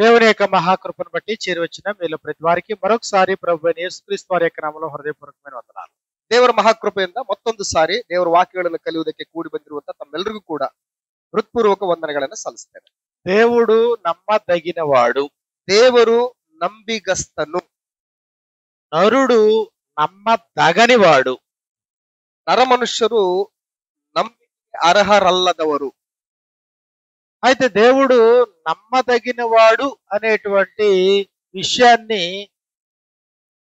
దేవుని యొక్క మహాకృపను బట్టి చేరువచ్చిన మీలో ప్రతి వారికి మరొకసారి ప్రభు యేసుక్రీస్తు వారి యొక్క నామములో హృదయపూర్వకమైన వందనాలు. ದೇವರ ಮಹಾಕೃಪೆಯಿಂದ ಮತ್ತೊಂದು ಸಾರಿ ದೇವರ ವಾಕ್ಯಗಳನ್ನು ಕಲಿಯುವುದಕ್ಕೆ ಕೂಡಿ ಬಂದಿರುವಂತ ತಮ್ಮೆಲ್ಲರಿಗೂ ಕೂಡ ಹೃತ್ಪೂರ್ವಕ ವಂದನೆಗಳನ್ನು ಸಲ್ಲಿಸ್ತೇನೆ. దేవుడు నమ్మదగినవాడు, ದೇವರು ನಂಬಿಗಸ್ತನು, నరుడు నమ్మదగనివాడు. ನರಮನುಷ್ಯರು ನಂಬಿಕೆ ಅರ್ಹರಲ್ಲದವರು. అయితే దేవుడు నమ్మదగినవాడు అనేటువంటి విషయాన్ని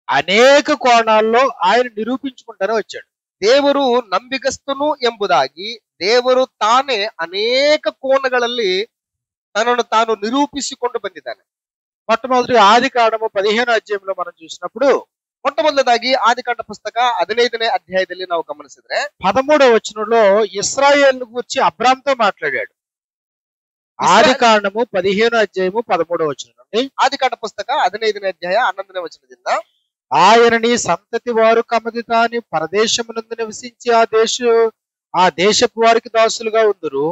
అనేక కోణాల్లో ఆయన నిరూపించుకుంటూనే వచ్చాడు. ದೇವರು ನಂಬಿಗಸ್ತನು ಎಂಬುದಾಗಿ ದೇವರು ತಾನೇ ಅನೇಕ ಕೋಣಗಳಲ್ಲಿ ತನ್ನನ್ನು ತಾನು ನಿರೂಪಿಸಿಕೊಂಡು ಬಂದಿದ್ದಾನೆ. మొట్టమొదటి ఆది కాండము 15వ అధ్యాయంలో మనం చూసినప్పుడు ಮೊಟ್ಟಮೊದಲದಾಗಿ ಆದಿಕಾಂಡ ಪುಸ್ತಕ 15ನೇ ಅಧ್ಯಾಯದಲ್ಲಿ ನಾವು ಗಮನಿಸಿದ್ರೆ 13వ వచనంలో ఇశ్రాయేలును గురించి అబ్రాముతో మాట్లాడాడు. ఆది కాండము 15వ అధ్యాయము 13వ వచనం నుండి ಆದಿಕಾಂಡ ಪುಸ್ತಕ 15ನೇ ಅಧ್ಯಾಯ 11ನೇ ವಚನದಿಂದ ఆయనని సంతతి వారు కమదితాని పరదేశమునందు నివసించి ఆ దేశపు వారికి దాసులుగా ఉందురు.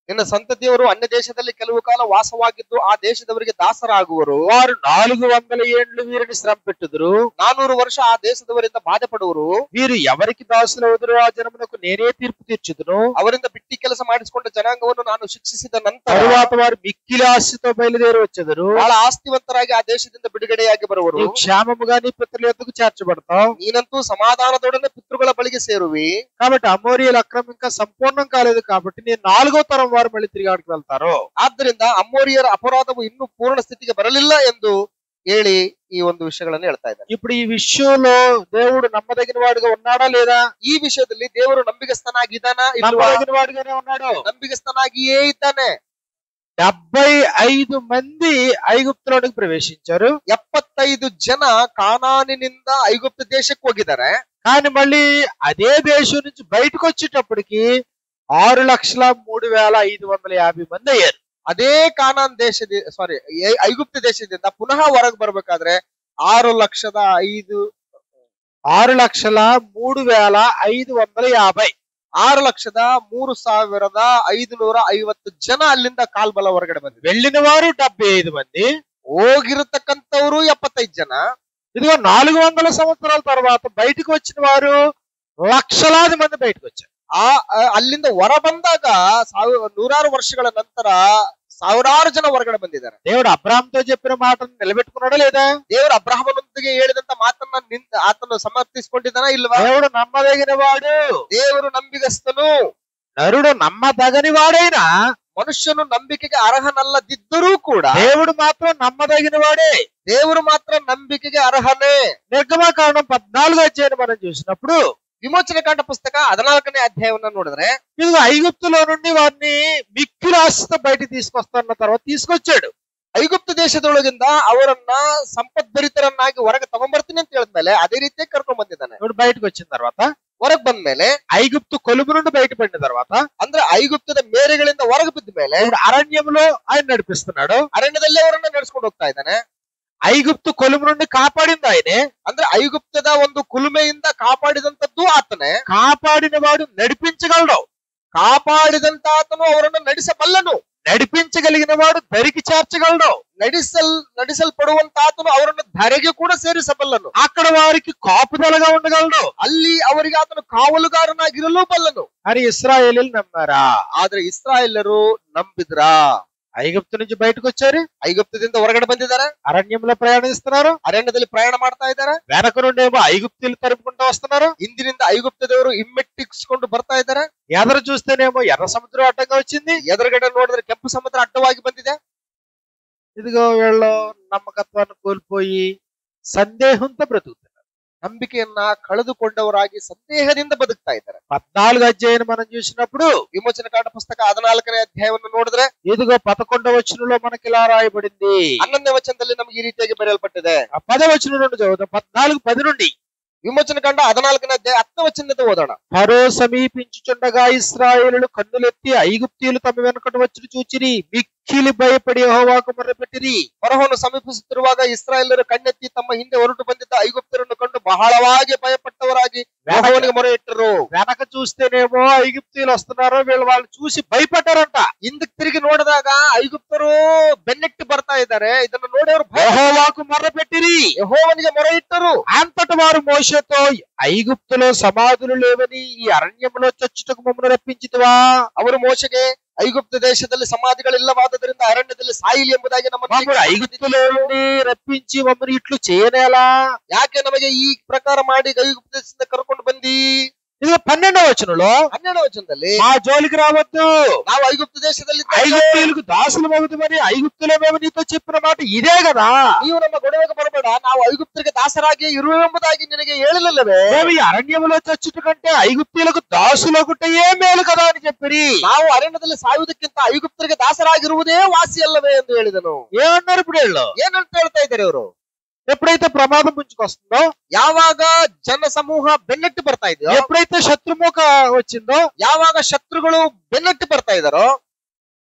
ನಿನ್ನ ಸಂತತಿಯವರು ಅನ್ಯ ದೇಶದಲ್ಲಿ ಕೆಲವು ಕಾಲ ವಾಸವಾಗಿದ್ದು ಆ ದೇಶದವರಿಗೆ ದಾಸರಾಗುವರು. వారు 400 ఏండ్లు వీరిని శ్రమ పెట్టుదురు. 400 ವರ್ಷ ಆ ದೇಶದವರಿಂದ ಬಾಧೆ ಪಡುವರು. వీరు ఎవరికి దాసులవుదురు ఆ జనమునకు నేనే తీర్పు తీర్చుదును. ಅವರಿಂದ ಬಿಟ್ಟಿ ಕೆಲಸ ಮಾಡಿಸಿಕೊಂಡ ಜನಾಂಗವನ್ನು ನಾನು ಶಿಕ್ಷಿಸಿದ ನಂತರ తరువాత వారు మిక్కిలి ఆశతో బయలుదేరి వచ్చెదరు. ಬಹಳ ಆಸ್ತಿವಂತರಾಗಿ ಆ ದೇಶದಿಂದ ಬಿಡುಗಡೆಯಾಗಿ ಬರುವರು. నీవు క్షేమముగా నీ పితరుల యొద్దకు చేర్చబడతావు. ನೀನಂತೂ ಸಮಾಧಾನದೊಡನೆ ಪಿತೃಗಳ ಬಳಿಗೆ ಸೇರುವಿ. కాబట్టి అమోరియల అక్రమం ఇంకా సంపూర్ణం కాలేదు కాబట్టి నేను 4వ తరం వారు మళ్ళీ తిరిగి ఆడికి వెళ్తారు. ಆದ್ದರಿಂದ ಅಮೋರಿಯರ ಅಪರಾಧವು ಇನ್ನೂ ಪೂರ್ಣ ಸ್ಥಿತಿಗೆ ಬರಲಿಲ್ಲ ಎಂದು ಹೇಳಿ ಈ ಒಂದು ವಿಷಯಗಳನ್ನು ಹೇಳ್ತಾ ಇದ್ದಾರೆ. ఇప్పుడు ఈ విషయంలో దేవుడు నమ్మదగిన వాడుగా ఉన్నాడా లేదా? ಈ ವಿಷಯದಲ್ಲಿ ದೇವರು ನಂಬಿಗಸ್ತನಾಗಿದ್ದಾನಾ? నమ్మదగిన వాడుగానే ఉన్నాడు. ನಂಬಿಗಸ್ತನಾಗಿಯೇ ಇದ್ದಾನೆ. 75 మంది ఐగుప్తులోనికి ప్రవేశించారు. 75 ಜನ ಕಾನಾನಿನಿಂದ ಐಗುಪ್ತ ದೇಶಕ್ಕೆ ಹೋಗಿದ್ದಾರೆ. కానీ మళ్ళీ అదే దేశం నుంచి బయటకు వచ్చేటప్పటికి 6,03,550 మంది అయ్యారు. ಅದೇ ಕಾನಾನ್ ಐಗುಪ್ತ ದೇಶದಿಂದ ಪುನಃ ಹೊರಗೆ ಬರ್ಬೇಕಾದ್ರೆ 6,03,550 6,03,550 ಜನ ಅಲ್ಲಿಂದ ಕಾಲ್ಬಲ ಹೊರಗಡೆ ಬಂದಿದೆ. వెళ్ళిన వారు 75 మంది, ಹೋಗಿರತಕ್ಕಂಥವ್ರು 75 ಜನ. ఇదిగో 400 సంవత్సరాల తర్వాత బయటకు వచ్చిన వారు లక్షలాది మంది బయటకు వచ్చారు. ಅಲ್ಲಿಂದ ಹೊರ ಬಂದಾಗ ನೂರಾರು ವರ್ಷಗಳ ನಂತರ ಸಾವಿರಾರು ಜನ ಹೊರಗಡೆ ಬಂದಿದ್ದಾರೆ. దేవుడు అబ్రాహాముతో చెప్పిన మాటను నిలబెట్టుకున్నాడా లేదా? ದೇವರು ಅಬ್ರಹಾಮನೊಂದಿಗೆ ಹೇಳಿದಂತ ಮಾತನ್ನ ಆತನು ಸಮರ್ಥಿಸಿಕೊಂಡಿದ್ದಾನ ಇಲ್ವಾ? దేవుడు నమ్మదగిన వాడు, ದೇವರು ನಂಬಿಗಸ್ತನು. నరుడు నమ్మదగని వాడైనా ಮನುಷ್ಯನು ನಂಬಿಕೆಗೆ ಅರ್ಹನಲ್ಲದಿದ್ದರೂ ಕೂಡ దేవుడు మాత్రం నమ్మదగిన వాడే. ದೇವರು ಮಾತ್ರ ನಂಬಿಕೆಗೆ ಅರ್ಹನೇ. నిర్గమకాండం 14వ అధ్యాయాన్ని మనం చూసినప్పుడు విమోచనకాండ పుస్తక 14ನೇ అధ్యాయವನ್ನು ನೋಡಿದ್ರೆ ఇదిగో ఐగుప్తులో నుండి వారిని మిక్కిలి ఆశతో బయటికి తీసుకొస్తున్న తర్వాత తీసుకొచ్చాడు. ಐಗುಪ್ತ ದೇಶದೊಳಗಿಂದ ಅವರನ್ನ ಸಂಪದ್ಭರಿತರನ್ನಾಗಿ ಹೊರಗೆ ತಗೊಂಡ್ಬರ್ತೀನಿ ಅಂತ ಹೇಳಿದ್ಮೇಲೆ ಅದೇ ರೀತಿಯಾಗಿ ಕರ್ಕೊಂಡ್ ಬಂದಿದ್ದಾನೆ. ఇప్పుడు బయటకు వచ్చిన తర్వాత ಹೊರಗೆ ಬಂದ್ಮೇಲೆ ఐగుప్తు కొలుము నుండి బయటపడిన తర్వాత ಅಂದ್ರೆ ಐಗುಪ್ತದ ಮೇರೆಗಳಿಂದ ಹೊರಗೆ ಬಿದ್ದ ಮೇಲೆ అరణ్యంలో ఆయన నడిపిస్తున్నాడు. ಅರಣ್ಯದಲ್ಲೇ ಅವರನ್ನ ನಡೆಸ್ಕೊಂಡು ಹೋಗ್ತಾ ಇದ್ದಾನೆ. ఐగుప్తు కొలుము నుండి కాపాడింది ఆయనే. ಅಂದ್ರೆ ಐಗುಪ್ತದ ಒಂದು ಕುಲುಮೆಯಿಂದ ಕಾಪಾಡಿದಂತದ್ದು ಆತನೇ. కాపాడిన వాడు నడిపించగలడు. ಕಾಪಾಡಿದಂತ ಆತನು ಅವರನ್ನು ನಡೆಸಬಲ್ಲನು. నడిపించగలిగిన వాడు ధరికి చేర్చగలడు. ನಡೆಸಲ್ಪಡುವಂತ ಆತನು ಅವರನ್ನು ಧರೆಗೆ ಕೂಡ ಸೇರಿಸಬಲ್ಲನು. అక్కడ వారికి కాపుదలగా ఉండగలడు. ಅಲ್ಲಿ ಅವರಿಗೆ ಆತನು ಕಾವಲುಗಾರನಾಗಿರಲು ಬಲ್ಲನು. అని ఇశ్రాయేలీలు నమ్మారా? ಆದ್ರೆ ಇಸ್ರಾಯೇಲರು ನಂಬಿದ್ರಾ? ఐగుప్తు నుంచి బయటకు వచ్చారు, ಐಗುಪ್ತದಿಂದ ಹೊರಗಡೆ ಬಂದಿದ್ದಾರೆ, అరణ్యంలో ప్రయాణిస్తున్నారు, ಅರಣ್ಯದಲ್ಲಿ ಪ್ರಯಾಣ ಮಾಡ್ತಾ ಇದ್ದಾರೆ. వెనక నుండేమో ఐగుప్తులు తరుపుకుంటూ వస్తున్నారు, ಹಿಂದಿನಿಂದ ಐಗುಪ್ತದವರು ಹಿಮ್ಮೆಟ್ಟಿಸಿಕೊಂಡು ಬರ್ತಾ ಇದ್ದಾರೆ. ఎదరు చూస్తేనేమో ఎర్ర సముద్రం అడ్డంగా వచ్చింది, ಎದುರುಗಡೆ ನೋಡಿದ್ರೆ ಕೆಂಪು ಸಮುದ್ರ ಅಡ್ಡವಾಗಿ ಬಂದಿದೆ. ఇదిగో వీళ్ళు నమ్మకత్వాన్ని కోల్పోయి సందేహంతో బ్రతుకుతున్నారు. ನಂಬಿಕೆಯನ್ನ ಕಳೆದುಕೊಂಡವರಾಗಿ ಸಂದೇಹದಿಂದ ಬದುಕ್ತಾ ಇದ್ದಾರೆ. 14వ అధ్యాయాన్ని మనం చూసినప్పుడు ವಿಮೋಚನಕಾಂಡ ಪುಸ್ತಕ 14ನೇ ಅಧ್ಯಾಯವನ್ನು ನೋಡಿದ್ರೆ ఇదిగో 11వ వచనంలో మనకి ఇలా రాయబడింది. 11ನೇ ವಚನದಲ್ಲಿ ನಮಗೆ ಈ ರೀತಿಯಾಗಿ ಬರೆಯಲ್ಪಟ್ಟಿದೆ. 10వ వచనం నుండి చదువుతాం. 14:10 నుండి ವಿಮೋಚನಕಾಂಡ 14ನೇ ಅಧ್ಯಾಯ 10ನೇ ವಚನದಿಂದ ಓದೋಣ. ఫరో సమీపించుచుండగా ఇశ్రాయేలులు కన్నులెత్తి ఐగుప్తీయులు తమ వెనుకట వచ్చి చూచిరి, మిక్కిలి భయపడి యెహోవాకు మొర్రపెట్టిరి. ಫರೋಹನು ಸಮೀಪಿಸುತ್ತಿರುವಾಗ ಇಸ್ರಾಯೇಲರು ಕಣ್ಣೆತ್ತಿ ತಮ್ಮ ಹಿಂದೆ ಹೊರಟು ಬಂದಿದ್ದ ಐಗುಪ್ತರನ್ನು ಕಂಡು ಬಹಳವಾಗಿ ಭಯಪಟ್ಟವರಾಗಿ ಯೆಹೋವನಿಗೆ ಮೊರೆ ಇಟ್ಟರು. వెనక చూస్తేనేమో ఐగుప్తీయులు వస్తున్నారో వీళ్ళు వాళ్ళు చూసి భయపడ్డారంట. ಹಿಂದಕ್ಕೆ తిరిగి ನೋಡಿದಾಗ ಐಗುಪ್ತರು ಬೆನ್ನೆಟ್ಟಿ ಬರ್ತಾ ಇದ್ದಾರೆ. ಇದನ್ನು ನೋಡಿ ಅವರು యెహోవాకు మొర్రపెట్టిరి. ಯೆಹೋವನಿಗೆ ಮೊರೆ ಇಟ್ಟರು. అంతటి వారు మోషేతో ఐగుప్తులో సమాధులు లేవని ఈ అరణ్యంలో చచ్చుటకు మమ్మల్ని రప్పించితివా? ಅವರು ಮೋಶೆಗೆ ಐಗುಪ್ತ ದೇಶದಲ್ಲಿ ಸಮಾಧಿಗಳಿಲ್ಲವಾದ್ದರಿಂದ ಅರಣ್ಯದಲ್ಲಿ ಸಾಯಿಲಿ ಎಂಬುದಾಗಿ మమ్మల్ని ఐగుప్తులో నుండి రప్పించి మమ్మల్ని ఇట్లు చేయనేలా? ಯಾಕೆ ನಮಗೆ ಈ ಪ್ರಕಾರ ಮಾಡಿ ಐಗುಪ್ತ ದೇಶದಿಂದ ಕರ್ಕೊಂಡು ಬಂದಿ? ఇది 12వ వచనంలో 12వ ವಚನದಲ್ಲಿ మా జోలికి రావద్దు, ನಾವು ಐಗುಪ್ತ ದೇಶದಲ್ಲಿ ఐగుప్తీయులకు దాసులు మగుదుమని ఐగుప్తులో మేము నీతో చెప్పిన మాట ఇదే కదా. ನೀವು ನಮ್ಮ ಗೊಡವೆಗೆ ಬರಬೇಡ, ನಾವು ಐಗುಪ್ತರಿಗೆ ದಾಸರಾಗಿ ಇರುವೆಂಬುದಾಗಿ ನಿನಗೆ ಹೇಳಿಲ್ಲವೇ? మేము ఈ అరణ్యంలో చచ్చుట కంటే ఐగుప్తీయులకు దాసులొకటయే మేలు కదా అని చెప్పిరి. ನಾವು ಅರಣ್ಯದಲ್ಲಿ ಸಾಯುವುದಕ್ಕಿಂತ ಐಗುಪ್ತರಿಗೆ ದಾಸರಾಗಿರುವುದೇ ವಾಸಿ ಅಲ್ಲವೇ ಎಂದು ಹೇಳಿದನು. ఏమన్నారు ఇప్పుడు వీళ్ళు? ಏನಂತ ಹೇಳ್ತಾ ಇದ್ದಾರೆ ಅವರು? ఎప్పుడైతే ప్రమాదం పుంజుకొస్తుందో, ಯಾವಾಗ ಜನ ಸಮೂಹ ಬೆನ್ನಟ್ಟಿ ಬರ್ತಾ ಇದೆಯೋ, ఎప్పుడైతే శత్రుముఖ వచ్చిందో, ಯಾವಾಗ ಶತ್ರುಗಳು ಬೆನ್ನಟ್ಟಿ ಬರ್ತಾ ಇದಾರೋ,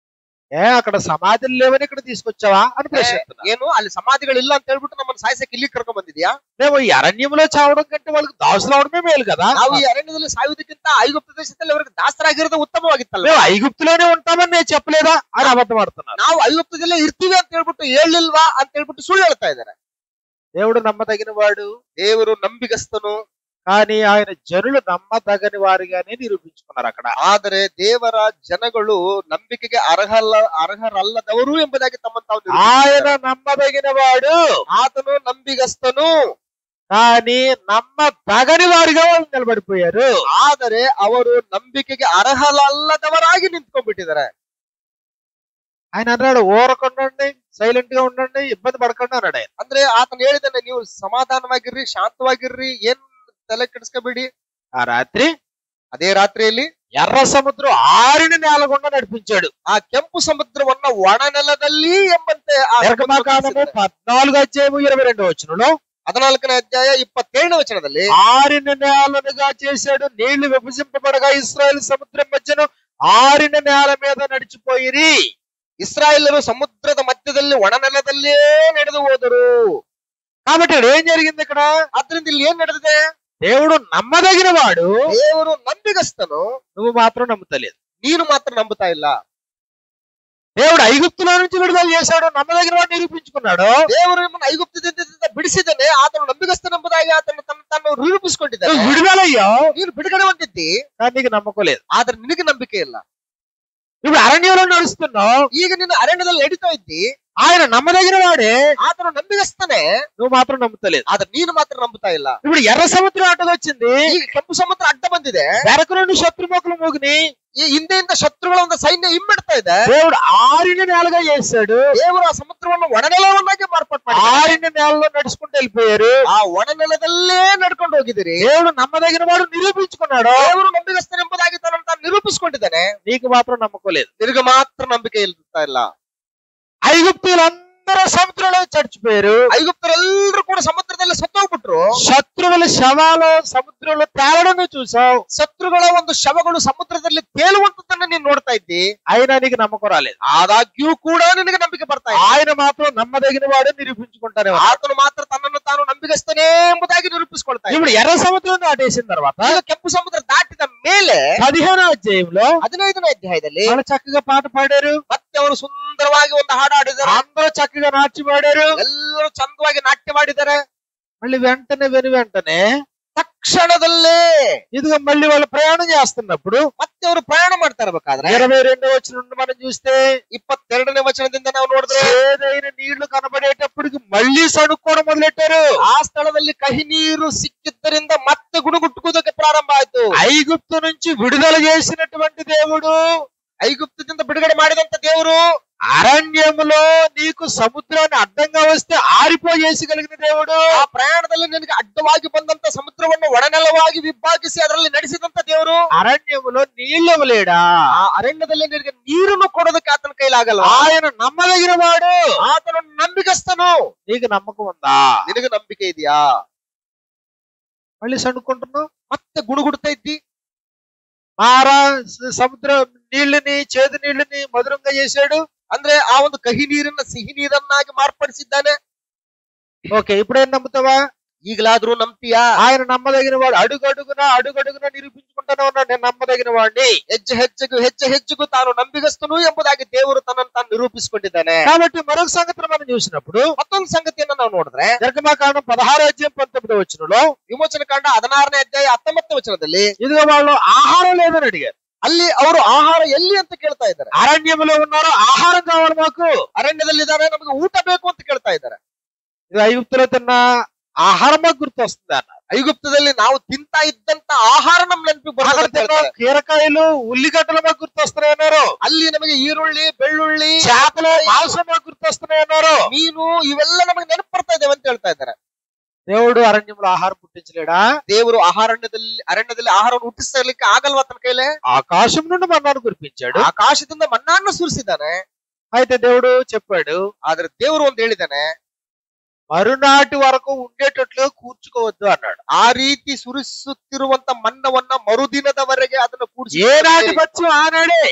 అక్కడ సమాధులు లేవని ఇక్కడ తీసుకొచ్చావా అని ప్రశ్నిస్తున్నారు. ಏನು ಅಲ್ಲಿ సమాధిಗಳಿಲ್ಲ ಅಂತ ಹೇಳ್ಬಿಟ್ಟು ನಮ್ಮನ್ನು ಸಾಯಿಸಕ್ಕೆ ಇಲ್ಲಿ ಕರ್ಕೊಂಡ್ ಬಂದಿದ್ಯಾ? మేము ఈ అరణ్యంలో చావడం కంటే వాళ్ళకి దాసులు అవడమే మేలు కదా. ನಾವು ಈ ಅರಣ್ಯದಲ್ಲಿ ಸಾಯುವುದಕ್ಕಿಂತ ಐಗುಪ್ತ ದೇಶದಲ್ಲಿ ಅವರಿಗೆ ದಾಸರಾಗಿರೋದು ಉತ್ತಮವಾಗಿತ್ತಲ್ಲ. మేము ఐగుప్తులోనే ఉంటామని నేను చెప్పలేదా అని అబద్ధం ఆడుతున్నారు. ನಾವು ಐಗುಪ್ತದಲ್ಲೇ ಇರ್ತೀವಿ ಅಂತ ಹೇಳ್ಬಿಟ್ಟು ಹೇಳಿಲ್ವಾ ಅಂತ ಹೇಳ್ಬಿಟ್ಟು ಸುಳ್ಳು ಹೇಳ್ತಾ ಇದ್ದಾರೆ. దేవుడు నమ్మదగిన వాడు, ದೇವರು ನಂಬಿಗಸ್ತನು. కానీ ఆయన జనులు నమ్మదగని వారిగానే నిరూపించుకున్నారు అక్కడ. ಆದರೆ ದೇವರ ಜನಗಳು ನಂಬಿಕೆಗೆ ಅರ್ಹರಲ್ಲದವರು ಎಂಬುದಾಗಿ ತಮ್ಮನ್ನು ತಾವು ఆయన నమ్మదగిన వాడు, ಆತನು ನಂಬಿಗಸ್ತನು. కానీ నమ్మదగని వారిగా వాళ్ళు నిలబడిపోయారు. ಆದರೆ ಅವರು ನಂಬಿಕೆಗೆ ಅರ್ಹರಲ್ಲದವರಾಗಿ ನಿಂತ್ಕೊಂಡ್ಬಿಟ್ಟಿದ್ದಾರೆ. ఆయన అన్నాడు, ఊరకుండండి, సైలెంట్ గా ఉండండి, ఇబ్బంది పడకండి అన్నాడు ఆయన. ಅಂದ್ರೆ ಆತನು ಹೇಳಿದಾನೆ, ನೀವು ಸಮಾಧಾನವಾಗಿರ್ರಿ, ಶಾಂತವಾಗಿರ್ರಿ, ಏನ್ ತಲೆ ಕೆಡಿಸ್ಕೋಬೇಡಿ. ఆ రాత్రి ಅದೇ ರಾತ್ರಿಯಲ್ಲಿ ఎర్ర సముద్రం ఆరిన నేల గుండా నడిపించాడు. ಆ ಕೆಂಪು ಸಮುದ್ರವನ್ನ ಒಣ ನೆಲದಲ್ಲಿ ಎಂಬಂತೆ నిర్గమకాండము 14 వచనంలో 14ನೇ ಅಧ್ಯಾಯ 27ನೇ ವಚನದಲ್ಲಿ ఆరిన నేలనుగా చేశాడు, నీళ్లు విభజింపబడగా ఇశ్రాయేలు సముద్రం మధ్యను ఆరిన నేల మీద నడిచిపోయిరి. ఇశ్రాయేలరు సముద్ರದ మధ్యದಲ್ಲಿ ಒಣ ನೆಲದಲ್ಲೇ ನಡೆದು ಹೋದರು. కాబట్టి ఏం జరిగింది ఇక్కడ? ಆದ್ರಿಂದ ಇಲ್ಲಿ ಏನ್ ನಡೆದಿದೆ? దేవుడు నమ్మదగిన వాడు, ದೇವರು ನಂಬಿಗಸ್ತನು, నువ్వు మాత్రం నమ్ముతలేదు. ನೀನು ಮಾತ್ರ ನಂಬುತ್ತಾ ಇಲ್ಲ. దేవుడు ఐగుప్తులో నుంచి విడుదల చేశాడు, నమ్మదగిన వాడు నిరూపించుకున్నాడు. ದೇವರು ನಿಮ್ಮನ್ನು ಐಗುಪ್ತದಿಂದ ಬಿಡಿಸಿದ್ದಾನೆ, ಆತನು ನಂಬಿಗಸ್ತನೆಂಬುದಾಗಿ ಆತನು ತನ್ನನ್ನು ನಿರೂಪಿಸಿಕೊಂಡಿದ್ದಾನೆ. విడుదలయ్యా, ನೀನು ಬಿಡುಗಡೆ ಹೊಂದಿದ್ದಿ, కానీ నీకు నమ్మకం లేదు. ಆದ್ರೆ ನಿನಗೆ ನಂಬಿಕೆ ಇಲ್ಲ. ఇప్పుడు అరణ్యంలో నడుస్తున్నావు, ಈಗ ನೀನು ಅರಣ್ಯದಲ್ಲಿ ನಡೀತಾ ಇದ್ದಿ, ఆయన నమ్మదగిన వాడే, ಆತನು ನಂಬಿಗಸ್ತನೆ, నువ్వు మాత్రం నమ్ముతలేదు. ಆದ್ರೆ ನೀನು ಮಾತ್ರ ನಂಬುತ್ತಾ ಇಲ್ಲ. ఇప్పుడు ఎర్ర సముద్రం అడ్డగొచ్చింది, ಈಗ ಕೆಂಪು ಸಮುದ್ರ ಅಡ್ಡ ಬಂದಿದೆ, వెనక నుండి శత్రుముఖలు మోగిని, ಈ ಹಿಂದೆಯಿಂದ ಶತ್ರುಗಳ ಒಂದು ಸೈನ್ಯ ಹಿಮ್ಮೆಡ್ತಾ ಇದೆ. దేవుడు ఆరిన నేలగా చేశాడు, ದೇವರು ಆ ಸಮುದ್ರವನ್ನು ಒಣನೆಲವನ್ನಾಗಿ ಮಾರ್ಪಾటు ಮಾಡಿ ఆరిన నేలలో నడుచుకుంటూ వెళ్ళిపోయారు. ಆ ಒಣನೆಲದಲ್ಲೇ ನಡ್ಕೊಂಡು ಹೋಗಿದ್ದೀರಿ. దేవుడు నమ్మదగిన వాడు నిరూపించుకున్నాడు, ದೇವರು ನಂಬಿಗಸ್ತನೆಂಬುದಾಗಿ ತನ್ನನ್ನು ತಾನು ನಿರೂಪಿಸಿಕೊಂಡಿದ್ದಾನೆ. నీకు మాత్రం నమ్మకం లేదు. ನಿನಗೆ ಮಾತ್ರ ನಂಬಿಕೆ ಇರ್ತಾ ಇಲ್ಲ. ఐగుప్తులందరూ సముద్రంలో చచ్చిపోయారు. ಐಗುಪ್ತರೆಲ್ಲರೂ ಕೂಡ ಸಮುದ್ರದಲ್ಲಿ ಸತ್ತೋಗ್ಬಿಟ್ರು. శత్రువుల శవాలు సముద్రంలో తేలడం చూసావు. ಶತ್ರುಗಳ ಒಂದು ಶವಗಳು ಸಮುದ್ರದಲ್ಲಿ ತೇಲುವಂತದನ್ನ ನೀನು ನೋಡ್ತಾ ಇದ್ದಿ. అయినా నీకు నమ్మకం రాలేదు. ಆದಾಗ್ಯೂ ಕೂಡ ನಿನಗೆ ನಂಬಿಕೆ ಬರ್ತಾ ಇದೆ. ఆయన మాత్రం నమ్మదగిన వాడు నిరూపించుకుంటారే. ಆತನು ಮಾತ್ರ ತನ್ನನ್ನು ತಾನು ನಂಬಿಗಸ್ತನೇ ಎಂಬುದಾಗಿ ನಿರೂಪಿಸಿಕೊಳ್ತಾ ಇದ್ದಾನೆ. ఇప్పుడు ఎర్ర సముద్రం దాటేసిన తర్వాత ಈಗ ಕೆಂಪು ಸಮುದ್ರ ದಾಟಿದ ಮೇಲೆ 15వ అధ్యాయంలో 15ನೇ ಅಧ್ಯಾಯದಲ್ಲಿ వాళ్ళు చక్కగా పాట పాడారు. ಮತ್ತೆ ಅವರು ಸುಂದರವಾಗಿ ಒಂದು ಹಾಡು ಹಾಡಿದ್ದಾರೆ. అందరూ చక్కగా నాట్యం పాడారు. ಎಲ್ಲರೂ ಚಂದವಾಗಿ ನಾಟ್ಯ ಮಾಡಿದ್ದಾರೆ. మళ్ళీ వెంటనే ತಕ್ಷಣದಲ್ಲೇ ఇదిగో మళ్ళీ వాళ్ళు ప్రయాణం చేస్తున్నప్పుడు ಮತ್ತೆ ಅವರು ಪ್ರಯಾಣ ಮಾಡ್ತಾ ಇರಬೇಕಾದ್ರೆ 22వ వచనం నుండి మనం చూస్తే 22ನೇ ವಚನದಿಂದ ನಾವು ನೋಡಿದ್ರೆ ఏదైనా నీళ్లు కనబడేటప్పటికి మళ్ళీ సణుక్కోవడం మొదలెట్టారు. ಆ ಸ್ಥಳದಲ್ಲಿ ಕಹಿ ನೀರು ಸಿಕ್ಕಿದ್ದರಿಂದ ಮತ್ತೆ ಗುಡುಗುಟ್ಟುವುದಕ್ಕೆ ಪ್ರಾರಂಭ ಆಯ್ತು. ఐగుప్తు నుంచి విడుదల చేసినటువంటి దేవుడు, ಐಗುಪ್ತದಿಂದ ಬಿಡುಗಡೆ ಮಾಡಿದಂತ ದೇವರು అరణ్యంలో నీకు సముద్రాన్ని అడ్డంగా వస్తే ఆరిపోయేసగలిగిన దేవుడు, ಆ ಪ್ರಯಾಣದಲ್ಲಿ ನಿನಗೆ ಅಡ್ಡವಾಗಿ ಬಂದಂತ ಸಮುದ್ರವನ್ನು ಒಣನೆಲವಾಗಿ ವಿಭಾಗಿಸಿ ಅದರಲ್ಲಿ ನಡೆಸಿದಂತ ದೇವರು అరణ్యంలో నీళ్ళు ఇవ్వలేడా? ಆ ಅರಣ್ಯದಲ್ಲಿ ನಿನಗೆ ನೀರನ್ನು ಕೊಡೋದಕ್ಕೆ ಆತನ ಕೈಲಾಗಲ್ಲ. ఆయన నమ్మదగిన వాడు, ಆತನ ನಂಬಿಗಸ್ತನು. నీకు నమ్మకం ఉందా? ನಿನಗೆ ನಂಬಿಕೆ ಇದೆಯಾ? మళ్ళీ సణుక్కుంటున్నావు, ಮತ್ತೆ ಗುಣಗುಡ್ತಾ ಇದ್ದಿ. మారా సముద్ర నీళ్ళని చేదు నీళ్ళని మధురంగా చేశాడు. ಅಂದ್ರೆ ಆ ಒಂದು ಕಹಿ ನೀರನ್ನ ಸಿಹಿ ನೀರನ್ನಾಗಿ ಮಾರ್ಪಡಿಸಿದ್ದಾನೆ. ఓకే, ఇప్పుడేం నమ్ముతావా? ಈಗಲಾದ್ರೂ ನಂಬ್ತೀಯಾ? ఆయన నమ్మదగిన వాడు. అడుగడుగున నిరూపించుకుంటానే ఉన్నాడు, నేను నమ్మదగిన వాడిని. ಹೆಜ್ಜೆ ಹೆಜ್ಜೆಗೂ ತಾನು ನಂಬಿಗಸ್ತನು ಎಂಬುದಾಗಿ ದೇವರು ತನ್ನನ್ನು ತಾನು ನಿರೂಪಿಸಿಕೊಂಡಿದ್ದಾನೆ. కాబట్టి మరొక సంగతిని మనం చూసినప్పుడు ಮತ್ತೊಂದು ಸಂಗತಿಯನ್ನ ನಾವು ನೋಡಿದ್ರೆ నిర్గమకాండం 16:19 ವಿಮೋಚನ ಕಾಂಡ 16 ఇదిగో వాళ్ళు ఆహారం లేదని అడిగారు. ಅಲ್ಲಿ ಅವರು ಆಹಾರ ಎಲ್ಲಿ ಅಂತ ಕೇಳ್ತಾ ಇದ್ದಾರೆ. అరణ్యంలో ఉన్నారు, ఆహారం కావాలి మాకు. ಅರಣ್ಯದಲ್ಲಿದ್ದಾರೆ, ನಮಗೆ ಊಟ ಬೇಕು ಅಂತ ಕೇಳ್ತಾ ಇದ್ದಾರೆ. ఇది ఐగుప్తులో తిన్న ఆహారం మాకు గుర్తొస్తుంది అన్నారు. ಐಗುಪ್ತದಲ್ಲಿ ನಾವು ತಿಂತಾ ಇದ್ದಂತ ಆಹಾರ ನಮ್ ನೆನಪಿಗೆ కీరకాయలు ఉల్లిగడ్డలు మాకు గుర్తొస్తున్నాయి అన్నారు. ಅಲ್ಲಿ ನಮಗೆ ಈರುಳ್ಳಿ, ಬೆಳ್ಳುಳ್ಳಿ, చేపలు, మాంసం మాకు గుర్తొస్తున్నాయి అన్నారు. ಮೀನು ಇವೆಲ್ಲ ನಮಗೆ ನೆನಪು ಬರ್ತಾ ಇದ್ದೇವೆ ಅಂತ ಹೇಳ್ತಾ ಇದ್ದಾರೆ. దేవుడు అరణ్యంలో ఆహారం పుట్టించలేడా? ದೇವರು ಅರಣ್ಯದಲ್ಲಿ ಆಹಾರವನ್ನು ಹುಟ್ಟಿಸಲಿಕ್ಕೆ ಆಗಲ್ವಾ ತನ್ನ ಕೈಲೇ? ఆకాశం నుండి మన్నాను కురిపించాడు, ಆಕಾಶದಿಂದ ಮಣ್ಣಾನ್ನು ಸುರಿಸಿದ್ದಾನೆ. అయితే దేవుడు చెప్పాడు, ಆದ್ರೆ ದೇವರು ಒಂದು ಹೇಳಿದ್ದಾನೆ, మరునాటి వరకు ఉండేటట్లు కూర్చుకోవద్దు అన్నాడు. ಆ ರೀತಿ ಸುರಿಸುತ್ತಿರುವಂತ ಮನ್ನವನ್ನ ಮರುದಿನದವರೆಗೆ ಅದನ್ನ ಕೂಡಿಸಿ, ఏనాటి పచ్చు ఆనాడే,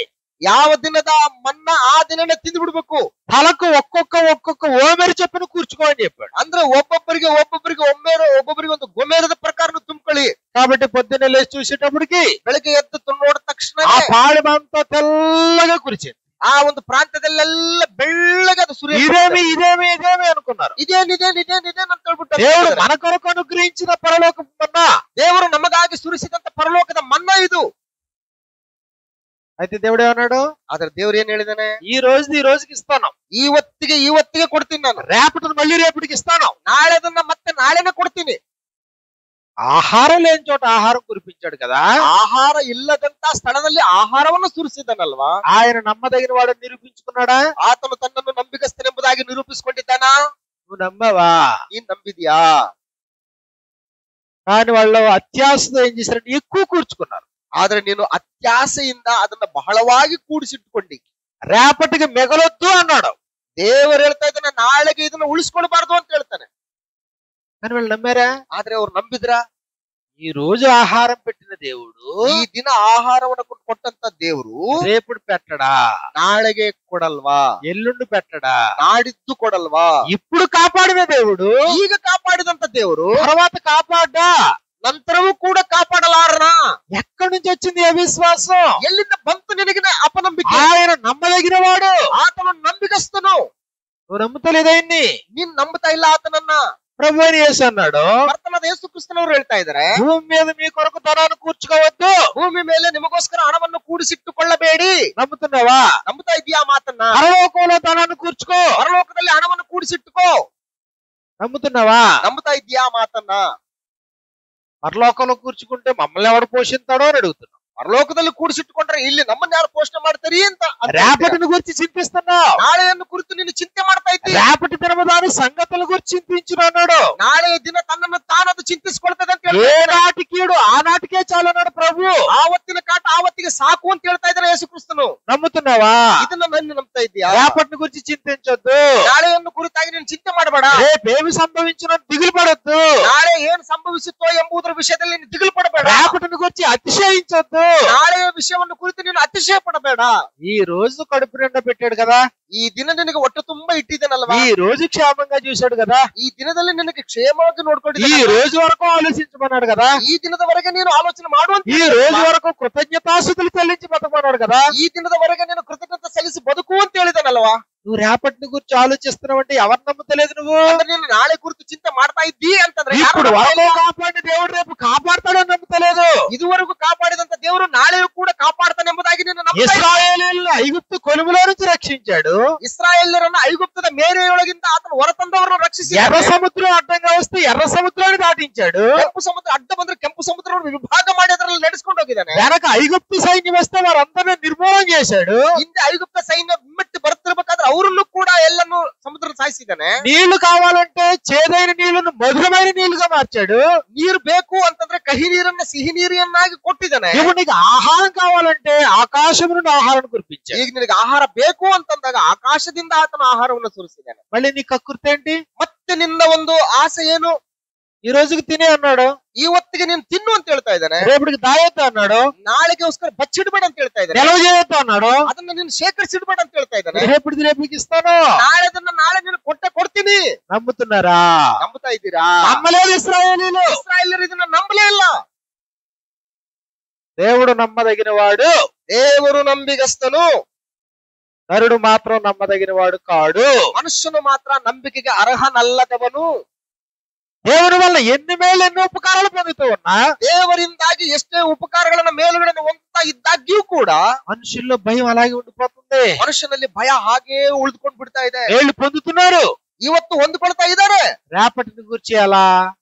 ಯಾವ ದಿನದ ಮನ್ನ ಆ ದಿನನೇ ತಿಂದು ಬಿಡ್ಬೇಕು. తలకు ఒక్కొక్క ఓమెరు చెప్పిన కూర్చుకోమని చెప్పాడు. ಅಂದ್ರೆ ಒಬ್ಬೊಬ್ಬರಿಗೆ ಒಂದು ಗೊಮೇರದ ಪ್ರಕಾರ ತುಂಬಿಕೊಳ್ಳಿ. కాబట్టి పొద్దున్నే లేచి చూసేటప్పటికి ಬೆಳಗ್ಗೆ ಎದ್ದು ನೋಡಿದ ತಕ್ಷಣ ఆ పాళెమంతా తెల్లగా కురిచింది. ಆ ಒಂದು ಪ್ರಾಂತ್ಯದಲ್ಲೆಲ್ಲ ಬೆಳ್ಳಗೆ ಅದು ಸುರಿಯ. ఇదేమి అనుకున్నారు. ಇದೇನ್ ಅಂತ ಹೇಳ್ಬಿಟ್ಟು దేవుడు మన కొరకు అనుగ్రహించిన పరలోక మన్నా, ದೇವರು ನಮಗಾಗಿ ಸುರಿಸಿದಂತ ಪರಲೋಕದ ಮನ್ನಾ ಇದು. అయితే దేవుడు ఏమన్నాడు? ಆದ್ರೆ ದೇವ್ರು ಏನ್ ಹೇಳಿದಾನೆ, ఈ రోజుకి ఇస్తాను, ಇವತ್ತಿಗೆ ಕೊಡ್ತೀನಿ ನಾನು, రేపటిని మళ్ళీ రేపటికి ఇస్తాను, ನಾಳೆದನ್ನ ಮತ್ತೆ ನಾಳೆನೇ ಕೊಡ್ತೀನಿ. ఆహారం లేని చోట ఆహారం కురిపించాడు కదా. ಆಹಾರ ಇಲ್ಲದಂತ ಸ್ಥಳದಲ್ಲಿ ಆಹಾರವನ್ನು ಸುರಿಸಿದ್ದಾನಲ್ವಾ. ఆయన నమ్మదగిన వాడు నిరూపించుకున్నాడా? ಆತನು ತನ್ನನ್ನು ನಂಬಿಗಸ್ತನೆಂಬುದಾಗಿ ನಿರೂಪಿಸಿಕೊಂಡಿದ್ದಾನ. నువ్వు నమ్మవా? ನೀನ್ ನಂಬಿದ್ಯಾ? కానీ వాళ్ళు అత్యాశతో ఏం చేశారంటే ఎక్కువ కూర్చుకున్నారు. ಆದ್ರೆ ನೀನು ಅತ್ಯಾಸೆಯಿಂದ ಅದನ್ನ ಬಹಳವಾಗಿ ಕೂಡಿಸಿಟ್ಟುಕೊಂಡಿ. రేపటికి మిగలొద్దు అన్నాడు. ದೇವರು ಹೇಳ್ತಾ ಇದ್ದಾನೆ, ನಾಳೆಗೆ ಇದನ್ನ ಉಳಿಸ್ಕೊಳ್ಬಾರ್ದು ಅಂತ ಹೇಳ್ತಾನೆ. కానీ వాళ్ళు నమ్మారా? ಆದ್ರೆ ಅವ್ರು ನಂಬಿದ್ರ? ఈ రోజు ఆహారం పెట్టిన దేవుడు ಈ ದಿನ ಆಹಾರವನ್ನು ಕೊಟ್ಟಂತ ದೇವರು రేపుడు పెట్టడా? ನಾಳೆಗೆ ಕೊಡಲ್ವಾ? ఎల్లుండి పెట్టడా? ನಾಡಿದ್ದು ಕೊಡಲ್ವಾ? ఇప్పుడు కాపాడిన దేవుడు ಈಗ ಕಾಪಾಡಿದಂತ ದೇವರು తర్వాత కాపాడ్డా? ನಂತರವೂ ಕೂಡ ಕಾಪಾಡಲಾರನ? ఎక్కడి నుంచి వచ్చింది అవిశ్వాసం? ಎಲ್ಲಿಂದ ಬಂತು ನಿನಗಿನ ಅಪನಂಬಿಕೆ? ఆయన నమ్మదగిన వాడు, ಆತನು ನಂಬಿಗಸ್ತನು. నువ్వు నమ్ముతలేదు ఆయన్ని. ನೀನ್ ನಂಬುತ್ತಾ ಇಲ್ಲ ಆತನನ್ನ. ప్రభు అని యేసు అన్నాడు, ಕರ್ತನಾದ ಯೇಸು ಕ್ರಿಸ್ತನವರು ಹೇಳ್ತಾ ಇದ್ದಾರೆ, భూమి మీద మీ కొరకు ధనాన్ని కూర్చుకోవద్దు, ಭೂಮಿ ಮೇಲೆ ನಿಮಗೋಸ್ಕರ ಹಣವನ್ನು ಕೂಡಿಸಿಟ್ಟುಕೊಳ್ಳಬೇಡಿ. నమ్ముతున్నావా? ನಂಬುತ್ತಾ ಇದೆಯಾ ಮಾತನ್ನ? పరలోకంలో ధనాన్ని కూర్చుకో. ಪರಲೋಕದಲ್ಲಿ ಹಣವನ್ನು ಕೂಡಿಸಿಟ್ಟುಕೋ. నమ్ముతున్నావా? ನಂಬುತ್ತಾ ಇದೆಯಾ ಮಾತನ್ನ? పరలోకంలో కూర్చుకుంటే మమ్మల్ని ఎవడు పోషిస్తాడో అని అడుగుతున్నావు. ಪರಲೋಕದಲ್ಲಿ ಕೂಡಿಸಿಟ್ಟುಕೊಂಡ್ರೆ ಇಲ್ಲಿ ನಮ್ಮನ್ನ ಯಾರು ಪೋಷಣೆ ಮಾಡ್ತಾರಿ ಅಂತ. రేపటిని గురించి చింతిస్తున్నావు, ನಾಳೆಯನ್ನು ಕುರಿತು ನೀನು ಚಿಂತೆ ಮಾಡ್ತಾ ಇದ್ದಿ. రేపటి దినము దాని సంగతుల గురించి చింతించును అన్నాడు. ನಾಳೆಯ ದಿನ ತನ್ನನ್ನು ತಾನದು ಚಿಂತಿಸಿಕೊಳ್ತದೆ ಅಂತ ఏ నాటికీడు ఆ నాటికే చాలు అన్నాడు ప్రభు. ಆವತ್ತಿನ ಕಾಟ ಆವತ್ತಿಗೆ ಸಾಕು ಅಂತ ಹೇಳ್ತಾ ಇದ್ದಾನೆ ಯೇಸು ಕ್ರಿಸ್ತನು. నమ్ముతున్నావా? ಇದನ್ನ ನಾನು ನಂಬ್ತಾ ಇದ್ದೀಯಾ? రేపటిని గురించి చింతించొద్దు, ನಾಳೆಯನ್ನು ಕುರಿತಾಗಿ ನೀನು ಚಿಂತೆ ಮಾಡಬೇಡ. రేపేమి సంభవించిన దిగులు పడొద్దు, ನಾಳೆ ಏನು ಸಂಭವಿಸುತ್ತೋ ಎಂಬುದರ ವಿಷಯದಲ್ಲಿ ನೀನು ದಿಗುಲು ಪಡಬೇಡ. రేపటిని గురించి అతిశయించొద్దు, ನಾಳೆಯ ವಿಷಯವನ್ನು ಕುರಿತು ನೀನು ಅತಿಶಯ ಪಡಬೇಡ. ఈ రోజు కడుపు నిండా పెట్టాడు కదా, ಈ ದಿನ ನಿನಗೆ ಹೊಟ್ಟೆ ತುಂಬಾ ಇಟ್ಟಿದ್ದಾನಲ್ವಾ, ఈ రోజు క్షేమంగా చూశాడు కదా, ಈ ದಿನದಲ್ಲಿ ನಿನಗೆ ಕ್ಷೇಮವಾಗಿ ఈ ನೋಡ್ಕೊಂಡಿದ್ದಾನೆ, రోజు వరకు ఆలోచించమన్నాడు కదా, ಈ ದಿನದವರೆಗೆ ನೀನು ಆಲೋಚನೆ ಮಾಡುವಂತ, ఈ రోజు వరకు కృతజ్ఞతాస్తుతులు చెల్లించి బతకమన్నాడు కదా, ಈ ದಿನದವರೆಗೆ ನೀನು ಕೃತಜ್ಞತೆ ಸಲ್ಲಿಸಿ ಬದುಕು ಅಂತ ಹೇಳಿದಾನಲ್ವಾ. నువ్వు రేపటిని గురించి ఆలోచిస్తున్నావు అంటే ఎవరు నమ్ముతలేదు నువ్వు? ಅಂದ್ರೆ ನೀನು ನಾಳೆ ಕುರಿತು ಚಿಂತೆ ಮಾಡ್ತಾ ಇದ್ದೀ ಅಂತಂದ್ರೆ ఇప్పుడు వరకు కాపాడిన దేవుడు రేపు కాపాడతాడని నమ్ముతలేదు. ಇದುವರೆಗೂ ಕಾಪಾಡಿದಂತ ದೇವರು ನಾಳೆಯೂ ಕೂಡ ಕಾಪಾಡ್ತಾನೆ ಎಂಬುದಾಗಿ ನೀನು ನಂಬ್ತಾ ಇಲ್ಲ. ఇశ్రాయేలీయులను ఐగుప్తు కొలుములో నుంచి రక్షించాడు, ಇಸ್ರಾಯೇಲ್ಯರನ್ನ ಐಗುಪ್ತದ ಮೇರೆಯೊಳಗಿಂದ ಆತನು ಹೊರತಂದವರನ್ನು ರಕ್ಷಿಸಿ, ఎర్ర సముద్రం అడ్డంగా వస్తే ఎర్ర సముద్రాన్ని దాటించాడు, ಕೆಂಪು ಸಮುದ್ರ ಅಡ್ಡ ಬಂದ್ರೆ ಕೆಂಪು ಸಮುದ್ರವನ್ನು ವಿಭಾಗ ಮಾಡಿ ಅದರಲ್ಲಿ ನಡೆಸ್ಕೊಂಡು ಹೋಗಿದ್ದಾನೆ. వెనక ఐగుప్తు సైన్యం వస్తే వారందరినీ నిర్మూలన చేశాడు, ಹಿಂದೆ ಐಗುಪ್ತ ಸೈನ್ಯ ಬಿಟ್ಟು ಬರ್ತಿರ್ಬೇಕಾದ್ರೆ ಅವರನ್ನು ಕೂಡ ಎಲ್ಲನ್ನು ಸಮುದ್ರ ಸಾಯಿಸಿದ್ದಾನೆ. నీళ్లు కావాలంటే చేదైన నీళ్లను మధురమైన నీళ్లుగా మార్చాడు, ನೀರು ಬೇಕು ಅಂತಂದ್ರೆ ಕಹಿ ನೀರನ್ನ ಸಿಹಿ ನೀರನ್ನಾಗಿ ಕೊಟ್ಟಿದ್ದಾನೆ. ఇప్పుడు నీకు ఆహారం కావాలంటే ఆకాశం నుండి ఆహారం కురిపించాడు. ಈಗ ನಿನಗೆ ಆಹಾರ ಬೇಕು ಅಂತಂದಾಗ ಆಕಾಶದಿಂದ ಆತನ ಆಹಾರವನ್ನು ಸುರಿಸಿದ್ದಾನೆ. మళ్ళీ నీ కక్కుర్తి ఏంటి? ಮತ್ತೆ ನಿನ್ನ ಒಂದು ಆಸೆ ಏನು? ఈ రోజుకి తినే అన్నాడు, ಇವತ್ತಿಗೆ ನೀನು ತಿನ್ನು ಅಂತ ಹೇಳ್ತಾ ಇದ್ದಾನೆ. రేపటికి దాయొద్దు అన్నాడు, ನಾಳೆಗೋಸ್ಕರ ಬಚ್ಚಿಡ್ಬೇಡ ಅಂತ ಹೇಳ್ತಾ ಇದ್ದಾನೆ. నిల్వ చేయొద్దు అన్నాడు, ಅದನ್ನ ನೀನು ಶೇಖರಿಸಿಡ್ಬೇಡ ಅಂತ ಹೇಳ್ತಾ ಇದ್ದಾನೆ. రేపటికి ఇస్తాను, ನಾಳೆ ನೀನು ಕೊಡ್ತೀನಿ. నమ్ముతున్నారా? ನಂಬುತ್ತಾ ಇದ್ದೀರಾ? నమ్మలేదు ఇశ్రాయేలీయులు. ಇಸ್ರಾಯೇಲರು ಇದನ್ನ ನಂಬಲೇ ಇಲ್ಲ. దేవుడు నమ్మదగిన వాడు, ದೇವರು ನಂಬಿಗಸ್ತನು, నరుడు మాత్రం నమ్మదగిన వాడు కాడు. ಮನುಷ್ಯನು ಮಾತ್ರ ನಂಬಿಕೆಗೆ ಅರ್ಹನಲ್ಲದವನು. దేవుని వల్ల ఎన్ని మేలు ఎన్ని ఉపకారాలు పొందుతూ ఉన్నా, ದೇವರಿಂದಾಗಿ ಎಷ್ಟೇ ಉಪಕಾರಗಳನ್ನ ಮೇಲುಗಳನ್ನು ಹೊಂದುತ್ತಾ ಇದ್ದಾಗ್ಯೂ ಕೂಡ మనుషుల్లో భయం అలాగే ఉండిపోతుంది. ಮನುಷ್ಯನಲ್ಲಿ ಭಯ ಹಾಗೇ ಉಳಿದುಕೊಂಡು ಬಿಡ್ತಾ ಇದೆ. మేలు పొందుతున్నారు, ಇವತ್ತು ಹೊಂದ್ಕೊಳ್ತಾ ಇದ್ದಾರೆ, రేపటిని గురించి ఎలా,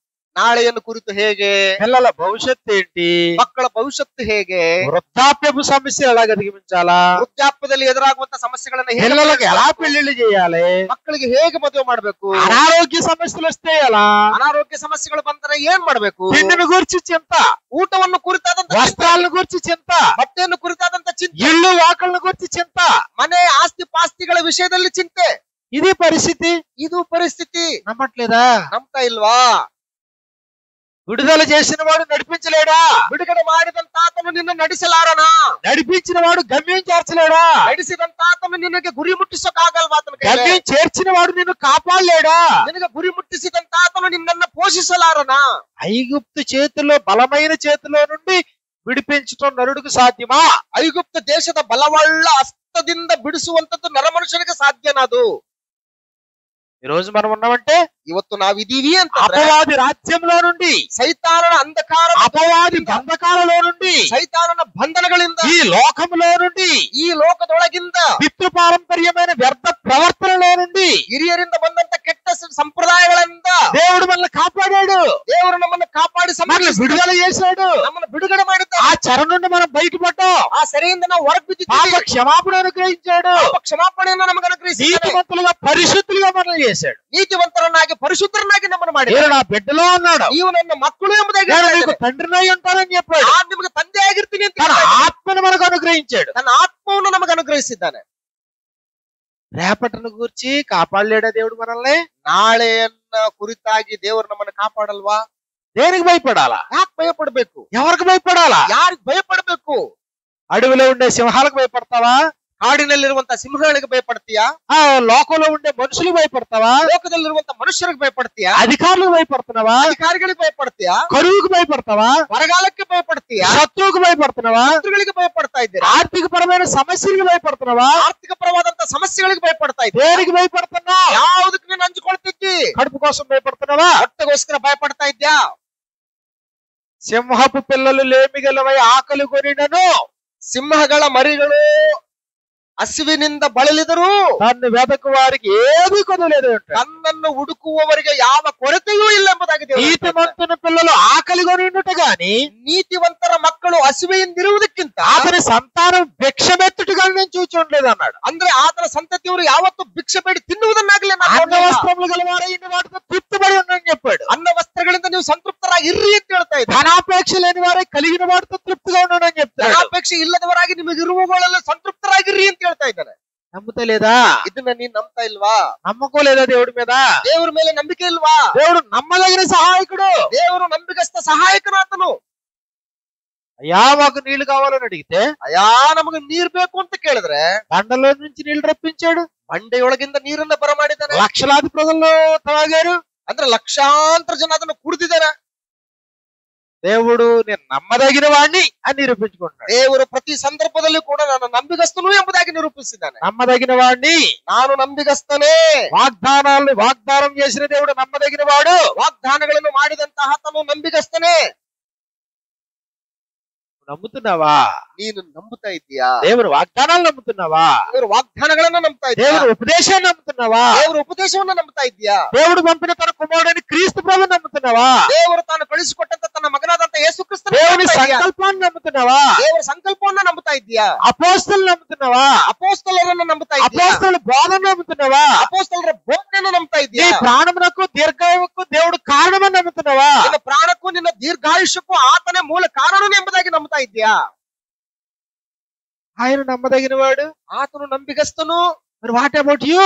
ನಾಳೆಯನ್ನು ಕುರಿತು ಹೇಗೆ, పిల్లల భవిష్యత్తు ఏంటి, ಮಕ್ಕಳ ಭವಿಷ್ಯತ್ತು ಹೇಗೆ, వృద్ధాప్యపు సమస్య ఎలా అధిగమించాలా, ವೃದ್ಧಾಪ್ಯದಲ್ಲಿ ಎದುರಾಗುವಂತ ಸಮಸ್ಯೆಗಳನ್ನ ಹೇಗೆ పిల్లలకు ఎలా పెళ్లిళ్ళు చేయాలి, ಮಕ್ಕಳಿಗೆ ಹೇಗೆ ಮದುವೆ ಮಾಡಬೇಕು, అనారోగ్య సమస్యలు వస్తే ఎలా, ಅನಾರೋಗ್ಯ ಸಮಸ್ಯೆಗಳು ಬಂದರೆ ಏನ್ ಮಾಡಬೇಕು, తిండిని గురించి చింత, ಊಟವನ್ನು ಕುರಿತಾದಂತ ಚಿಂತೆ, వస్త్రాలను గురించి చింత, ಬಟ್ಟೆಯನ್ನು ಕುರಿತಾದಂತ ಚಿಂತೆ, ఇల్లు వాకళ్ళను గురించి చింత, ಮನೆ ಆಸ್ತಿ ಪಾಸ್ತಿಗಳ ವಿಷಯದಲ್ಲಿ ಚಿಂತೆ. ఇది పరిస్థితి. ಇದು ಪರಿಸ್ಥಿತಿ. నమ్మట్లేదా? ನಂಬ್ತಾ ಇಲ್ವಾ? విడుదల చేసిన వాడు నడిపించలేడా? ಬಿಡುಗಡೆ ಮಾಡಿದಂತಾತನು ನಿನ್ನ ನಡೆಸಲಾರನ? నడిపించిన వాడు గమ్యం చేర్చలేడా? ನಡೆಸಿದಂತಾತನು ನಿನಗೆ ಗುರಿ ಮುಟ್ಟಿಸೋಕಾಗಲ್ವಾ? ಆತನ ಕೈಯಲ್ಲಿ గమ్యం చేర్చిన వాడు నిన్ను కాపాడలేడా? ನಿನಗೆ ಗುರಿ ಮುಟ್ಟಿಸಿದಂತಾತನು ನಿನ್ನನ್ನು ಪೋಷಿಸಲಾರನ? ఐగుప్తు చేతిలో, బలమైన చేతిలో నుండి విడిపించటం నరుడికి సాధ్యమా? ಐಗುಪ್ತ ದೇಶದ ಬಲವಳ್ಳ ಹಸ್ತದಿಂದ ಬಿಡಿಸುವಂತದ್ದು ನರಮನುಷ್ಯನಿಗೆ ಸಾಧ್ಯನದು. ఈ రోజు మనం ఉన్నామంటే ಇವತ್ತು ನಾವಿದೀವಿ ಅಂತ అపవాది రాజ్యంలో నుండి, ಸೈತಾನನ ಅಂಧಕಾರ, అపవాది బంధకాలలో నుండి, ಸೈತಾನನ ಬಂಧನಗಳಿಂದ, ఈ లోకములో నుండి, ಈ ಲೋಕದೊಳಗಿಂದ, పితృ పారంపర్యమైన వ్యర్థ ప్రవర్తనలో నుండి ಹಿರಿಯರಿಂದ ಬಂದಂತ ಕೆಟ್ಟ ಸಂಪ್ರದಾಯಗಳಿಂದ దేవుడు మనల్ని కాపాడాడు, ದೇವರು ನಮ್ಮನ್ನು ಕಾಪಾಡಿ మనల్ని విడుదల చేశాడు. ನಮ್ಮನ್ನು ಬಿಡುಗಡೆ ಮಾಡಿದ್ದ. ఆ చెర నుండి మనం బయటపడ్డాం. ಆ ಸೆರೆಯಿಂದ ನಾವು ಹೊರಗೆ ಬಿದ್ದಿದ್ದೀವಿ. పాప క్షమాపణ అనుగ్రహించాడు. ಪಾಪ ಕ್ಷಮಾಪಣೆಯನ್ನು ನಮಗೆ ಅನುಗ್ರಹಿಸಿದ್ದಾನೆ. నీతిమంతులుగా పరిశుద్ధులుగా మనల్ని చేశాడు. ನೀತಿವಂತರನ್ನಾಗಿ ಪರಿಶುದ್ಧರನ್ನಾಗಿ ನಮ್ಮನ್ನು ಮಾಡಿದ. నేను నా బిడ్డలో అన్నాడు, ನೀವು ನನ್ನ మಕ್ಕಳು ಎಂಬುದಾಗಿ నేను నీకు తండ్రినై ఉంటానని చెప్పాడు. ನಾನು ನಿಮಗೆ ತಂದೆ ಆಗಿರ್ತೀನಿ ಅಂತ తన ಹೇಳಿದ್ದಾನೆ. ఆత్మను మనకు అనుగ్రహించాడు. ತನ್ನ ಆತ್ಮವನ್ನು ನಮಗೆ ಅನುಗ್ರಹಿಸಿದ್ದಾನೆ. రేపటిని గూర్చి కాపాడలేడా దేవుడు మనల్ని? ನಾಳೆಯನ್ನ ಕುರಿತಾಗಿ ದೇವರು ನಮ್ಮನ್ನು ಕಾಪಾಡಲ್ವಾ? దేనికి భయపడాలా? ಯಾಕೆ ಭಯ ಪಡಬೇಕು? ఎవరికి భయపడాలా? ಯಾರಿಗೆ ಭಯ ಪಡಬೇಕು? అడవిలో ఉండే సింహాలకు భయపడతావా? ಕಾಡಿನಲ್ಲಿರುವಂತ ಸಿಂಹಗಳಿಗೆ ಭಯಪಡ್ತೀಯಾ? ఆ లోకంలో ఉండే మనుషులకు భయపడతావా? ಲೋಕದಲ್ಲಿರುವಂತ ಮನುಷ್ಯರಿಗೆ ಭಯಪಡ್ತೀಯಾ? అధికారులకు భయపడుతున్నావా? ಅಧಿಕಾರಿಗಳಿಗೆ ಭಯಪಡ್ತೀಯಾ? కరువుకు భయపడతావా? ಬರಗಾಲಕ್ಕೆ ಭಯಪಡ್ತೀಯಾ? శత్రువుకు భయపడుతున్నావా? ಶತ್ರುಗಳಿಗೆ ಭಯಪಡ್ತಾ ಇದ್ದೀರಾ? ఆర్థిక పరమైన సమస్యలకు భయపడుతున్నావా? ಆರ್ಥಿಕ ಪರವಾದಂತ ಸಮಸ್ಯೆಗಳಿಗೆ ಭಯಪಡ್ತಾ ಇದ್ದೀರಾ? దేనికి భయపడుతున్నా? ಯಾವುದಕ್ಕೆ ನೀನು ಹಂಚಿಕೊಳ್ತಿದ್ದಿ? కడుపు కోసం భయపడుతున్నావా? ಹೊಟ್ಟೆಗೋಸ್ಕರ ಭಯಪಡ್ತಾ ಇದ್ಯಾ? సింహపు పిల్లలు లేమిగలవై ఆకలి కొనినను, ಸಿಂಹಗಳ ಮರಿಗಳು ಹಸಿವಿನಿಂದ ಬಳಲಿದರು, తన్ను వెదకు వారికి ఏది కొదలేదు. ತನ್ನನ್ನು ಹುಡುಕುವವರಿಗೆ ಯಾವ ಕೊರತೆಯೂ ಇಲ್ಲ ಎಂಬುದಾಗಿ ದೇವರು ಹೇಳ್ತಾನೆ. నీతిమంతుని పిల్లలు ఆకలి కొనినట్టు గాని ನೀತಿವಂತರ ಮಕ್ಕಳು ಹಸಿವೆಯಿಂದಿರುವುದಕ್ಕಿಂತ అతని సంతానం భిక్షమెత్తుటగా నేను చూచుండలేదు అన్నాడు. ಅಂದ್ರೆ ಆತನ ಸಂತತಿಯವರು ಯಾವತ್ತೂ ಭಿಕ್ಷೆ ಬೇಡಿ ತಿನ್ನುವುದನ್ನಾಗಲಿ అన్న వస్త్రములు గలవారైన వాటితో తృప్తిపడి ఉండని చెప్పాడు. ಅನ್ನ ವಸ್ತ್ರಗಳಿಂದ ನೀವು ಸಂತೃಪ್ತರಾಗಿರ್ರಿ ಅಂತ ಹೇಳ್ತಾ ಇದ್ದಾರೆ. ధనాపేక్ష లేని వారే కలిగిన వాటితో తృప్తిగా ఉండని చెప్తాడు. ಧನಾಪೇಕ್ಷೆ ಇಲ್ಲದವರಾಗಿ ನಿಮಗೆ ಇರುವವುಗಳಲ್ಲಿ ಸಂತೃಪ್ತರಾಗಿರ್ರಿ ಅಂತ ಹೇಳ್ತಾ ಇದ್ದಾರೆ. నమ్ముతలేదా? ಇದನ್ನ ನೀನ್ ನಂಬ್ತಾ ಇಲ್ವಾ? నమ్మకం లేదా దేవుడి మీద? ದೇವರ ಮೇಲೆ ನಂಬಿಕೆ ಇಲ್ವಾ? దేవుడు నమ్మదగిన సహాయకుడు. ದೇವರು ನಂಬಿಗಸ್ತ ಸಹಾಯಕನಾತನು. అయ్యా మాకు నీళ్లు కావాలని అడిగితే, ಅಯ್ಯಾ ನಮಗೆ ನೀರ್ ಬೇಕು ಅಂತ ಕೇಳಿದ್ರೆ దండలో నుంచి నీళ్లు రప్పించాడు. ಬಂಡೆಯೊಳಗಿಂದ ನೀರನ್ನ ಬರಮಾಡಿದ್ದಾನೆ. లక్షలాది ప్రజల్లో తాగారు. ಅಂದ್ರೆ ಲಕ್ಷಾಂತರ ಜನ ಅದನ್ನು ಕುಡಿದಿದ್ದಾರೆ. దేవుడు నేను నమ్మదగిన వాడిని అని నిరూపించుకుంటాడు. ದೇವರು ಪ್ರತಿ ಸಂದರ್ಭದಲ್ಲಿ ಕೂಡ ನಾನು ನಂಬಿಗಸ್ತನು ಎಂಬುದಾಗಿ ನಿರೂಪಿಸಿದ್ದಾನೆ. నమ్మదగిన వాడిని, ನಾನು ನಂಬಿಗಸ್ತನೇ. వాగ్దానం చేసిన దేవుడు నమ్మదగిన వాడు. ವಾಗ್ದಾನಗಳನ್ನು ಮಾಡಿದಂತಹ ಆತನು ನಂಬಿಗಸ್ತನೇ. నమ్ముతున్నావా? ನೀನು ನಂಬುತ್ತಾ ಇದ್ದೀಯಾ? దేవుడు వాగ్దానాలు నమ్ముతున్నావా? ದೇವರು ವಾಗ್ದಾನಗಳನ್ನ ನಂಬ್ತಾ ಇದ್ದೀಯಾ? దేవుడు ఉపదేశాన్ని నమ్ముతున్నావా? ದೇವರ ಉಪದೇಶವನ್ನ ನಂಬ್ತಾ ಇದ್ದೀಯಾ? దేవుడు పంపిన తన కుమారుడైన క్రీస్తు ప్రభువుని నమ్ముతున్నావా? ದೇವರು ತಾನು ಕಳಿಸಿಕೊಟ್ಟಂತ ತನ್ನ ಮಗನಾದಂತ ಯೇಸು ಕ್ರಿಸ್ತನ దేవుని సంకల్పాన్ని నమ్ముతున్నావా? ದೇವರ ಸಂಕಲ್ಪವನ್ನ ನಂಬ್ತಾ ಇದ್ದೀಯಾ? అపోస్తలు నమ్ముతున్నావా? ಅಪೋಸ್ತಲರನ್ನ ನಂಬ್ತಾ ಇದ್ದೀಯಾ? అపోస్తల బోధన నమ్ముతున్నావా? ಅಪೋಸ್ತಲರ ಬೋಧನೆಯನ್ನು ನಂಬ್ತಾ నీ ಇದ್ದೀಯಾ? ప్రాణమునకు దీర్ఘాయువుకు దేవుడు కారణమని నమ్ముతున్నావా? ನಿನ್ನ ಪ್ರಾಣಕ್ಕೂ ನಿನ್ನ ದೀರ್ಘಾಯುಷ್ಯಕ್ಕೂ ಆತನೇ ಮೂಲ ಕಾರಣನು ಎಂಬುದಾಗಿ ನಂಬ್ತಾ ಇದ್ದೀಯಾ? ఆయన నమ్మదగిన వాడు. ಆತನು ನಂಬಿಗಸ್ತನು. మరి what about you?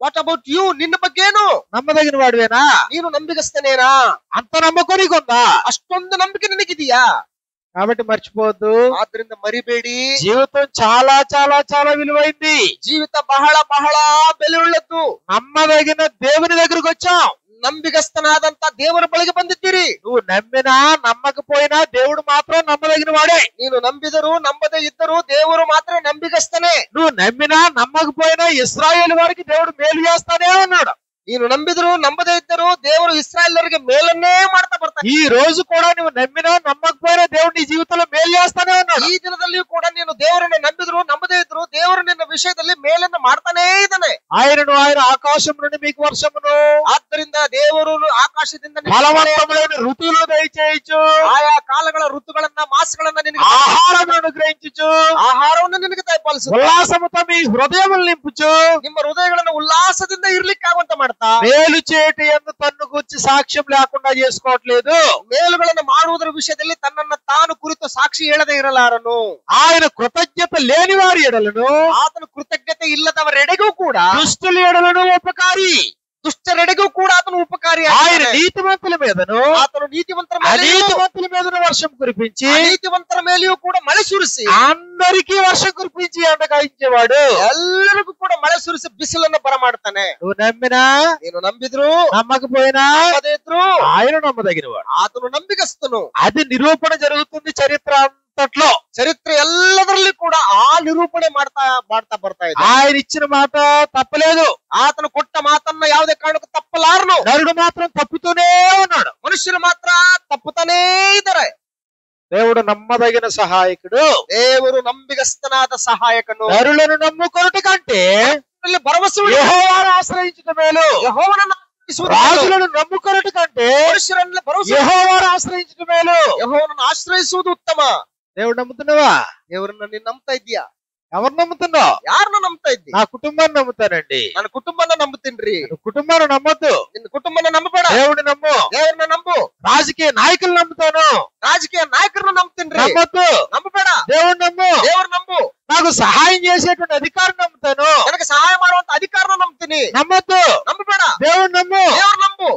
What about you? నిన్న బగ్గేను నమ్మదగిన వాడివేనా? ನೀನು ನಂಬಿಗಸ್ತನೇನಾ? అంత నమ్మకం నీకుందా? ಅಷ್ಟೊಂದು ನಂಬಿಕೆ ನಿನಗಿದೆಯಾ? కాబట్టి మర్చిపోవద్దు, ಆದ್ರಿಂದ ಮರಿಬೇಡಿ, జీవితం చాలా చాలా చాలా విలువైంది. ಜೀವಿತ ಬಹಳ ಬಹಳ ಬೆಲೆ ಉಳ್ಳದ್ದು. నమ్మదగిన దేవుని దగ్గరకు వచ్చాం. ನಂಬಿಗಸ್ತನಾದಂತ ದೇವರ ಬಳಿಗೆ ಬಂದಿದ್ದೀರಿ. నువ్వు నమ్మినా నమ్మకపోయినా దేవుడు మాత్రం నమ్మదగిన వాడే. ನೀನು ನಂಬಿದರೂ ನಂಬದೇ ಇದ್ದರೂ ದೇವರು ಮಾತ್ರ ನಂಬಿಗಸ್ತನೇ. నువ్వు నమ్మినా నమ్మకపోయినా ఇశ్రాయేలు వారికి దేవుడు మేలు చేస్తానే ఉన్నాడు. ನೀನು ನಂಬಿದರೂ ನಂಬದೇ ಇದ್ದರೂ ದೇವರು ಇಸ್ರಾಯೇಲರಿಗೆ ಮೇಲನ್ನೇ ಮಾಡ್ತಾ ಬರ್ತಾನೆ. ఈ రోజు కూడా నువ్వు నమ్మినా నమ్మకపోయినా దేవుడు నీ జీవితంలో మేలు చేస్తానే ఉన్నాడు. ಈ ದಿನದಲ್ಲಿಯೂ ಕೂಡ ನೀನು ದೇವರನ್ನು ನಂಬಿದ್ರು ನಂಬದೇ ಇದ್ರು ದೇವರು ನಿನ್ನ ವಿಷಯದಲ್ಲಿ ಮೇಲನ್ನು ಮಾಡ್ತಾನೇ ಇದ್ದಾನೆ. ఆయన ఆకాశం నుండి మీకు వర్షమును, ಆದ್ದರಿಂದ ದೇವರು ಆಕಾಶದಿಂದ ఫలవంతమైన ఋతువులను దయచేయచ్చు, ఆయా ಕಾಲಗಳ ಋತುಗಳನ್ನ ಮಾಸಗಳನ್ನ ನಿನಗೆ ఆహారం అనుగ్రహించు, ಆಹಾರವನ್ನು ನಿನಗೆ ದಯಪಾಲಿಸು, ఉల్లాసముతో మీ హృదయములు నింపుచు, ನಿಮ್ಮ ಹೃದಯಗಳನ್ನು ಉಲ್ಲಾಸದಿಂದ ಇರ್ಲಿಕ್ಕಾಗುವಂತ ಮಾಡ್ತಾ, మేలు చేయటి ಎಂದು తన్ను గురించి సాక్ష్యం లేకుండా చేసుకోవట్లేదు. ಮೇಲುಗಳನ್ನು ಮಾಡುವುದರ ವಿಷಯದಲ್ಲಿ ತನ್ನನ್ನ ತಾನು ಕುರಿತು ಸಾಕ್ಷಿ ಹೇಳದೆ ಇರಲಾರನು. ఆయన కృతజ్ఞత లేని వారి ఎడలను, ಆತನು ಕೃತಜ್ಞತೆ ಇಲ್ಲದವರೆಡೆಗೂ ಕೂಡ, దుష్టుల ఎడలను ఉపకారి, ದುಷ್ಟರೆಡೆಗೂ ಕೂಡ ಆತನು ಉಪಕಾರಿ. ఆయన నీతిమంతుల మీదను ಆತನು ನೀತಿವಂತರ అనీతిమంతుల మీదను వర్షం కురిపించి, ನೀತಿವಂತರ ಮೇಲೆಯೂ ಕೂಡ ಮಳೆ ಸುರಿಸಿ, అందరికీ వర్షం కురిపించి ఎండకాయించేవాడు. ಎಲ್ಲರಿಗೂ ಕೂಡ ಮಳೆ ಸುರಿಸಿ ಬಿಸಿಲನ್ನು ಬರಮಾಡ್ತಾನೆ. నువ్వు నమ్మినా ನೀನು ನಂಬಿದ್ರು నమ్మకపోయినా ನಂಬದೇ ఇದ್ರು ఆయన నమ్మదగినవాడు. ಆತನು ನಂಬಿಗಸ್ತನು. అది నిరూపణ జరుగుతుంది చరిత్ర అంతట్లో. ಚರಿತ್ರೆ ಎಲ್ಲದರಲ್ಲಿ ಕೂಡ ಆ ನಿರೂಪಣೆ ಮಾಡ್ತಾ ಬರ್ತಾ ಇದೆ. ఆయన ఇచ్చిన మాట తప్పలేదు. ಆತನು ಕೊಟ್ಟ ಮಾತನ್ನ ಯಾವುದೇ ಕಾರಣಕ್ಕೂ ತಪ್ಪಲಾರನು. నరుడు మాత్రం తప్పుతూనే ఉన్నాడు. ಮನುಷ್ಯರು ಮಾತ್ರ ತಪ್ಪುತ್ತಾನೇ ಇದ್ದಾರೆ. దేవుడు నమ్మదగిన సహాయకుడు. ದೇವರು ನಂಬಿಗಸ್ತನಾದ ಸಹಾಯಕನು. నరులను నమ్ముకొనుట కంటే ಭರವಸೆ యెహోవాను ఆశ్రయించుట మేలు. ಯೆಹೋವನನ್ನು రాజులను నమ్ముకొనుట కంటే ಮನುಷ್ಯರನ್ನ ಭರವಸೆ యెహోవాను ఆశ్రయించుట మేలు. ಯೆಹೋವನನ್ನು ಆಶ್ರಯಿಸುವುದು ಉತ್ತಮ. దేవుడు నమ్ముతున్నావా? ದೇವರನ್ನ ನೀನ್ ನಂಬ್ತಾ ಇದ್ದೀಯಾ? ఎవరు నమ్ముతున్నావు? ಯಾರನ್ನ ನಂಬ್ತಾ ಇದ್ದಿ? నా కుటుంబాన్ని నమ్ముతానండి. ನನ್ನ ಕುಟುಂಬನ ನಂಬುತ್ತೀನ್ರಿ. కుటుంబాన్ని నమ్మొద్దు, ನಿನ್ನ ಕುಟುಂಬನ ನಂಬಬೇಡ. దేవుడిని నమ్ము. ದೇವರನ್ನ ನಂಬು. రాజకీయ నాయకులు నమ్ముతాను, ರಾಜಕೀಯ ನಾಯಕರನ್ನ ನಂಬ್ತೀನ್ರಿ. నమ్మొద్దు. ನಂಬಬೇಡ. దేవుడు నమ్ము. ದೇವ್ರ ನಂಬು. నాకు సహాయం చేసేటువంటి అధికారం నమ్ముతాను, ನನಗೆ ಸಹಾಯ ಮಾಡುವಂತ ಅಧಿಕಾರನ ನಂಬ್ತೀನಿ. నమ్మొద్దు. ನಂಬಬೇಡ. దేవుడు నమ్ము. ದೇವ್ರ ನಂಬು.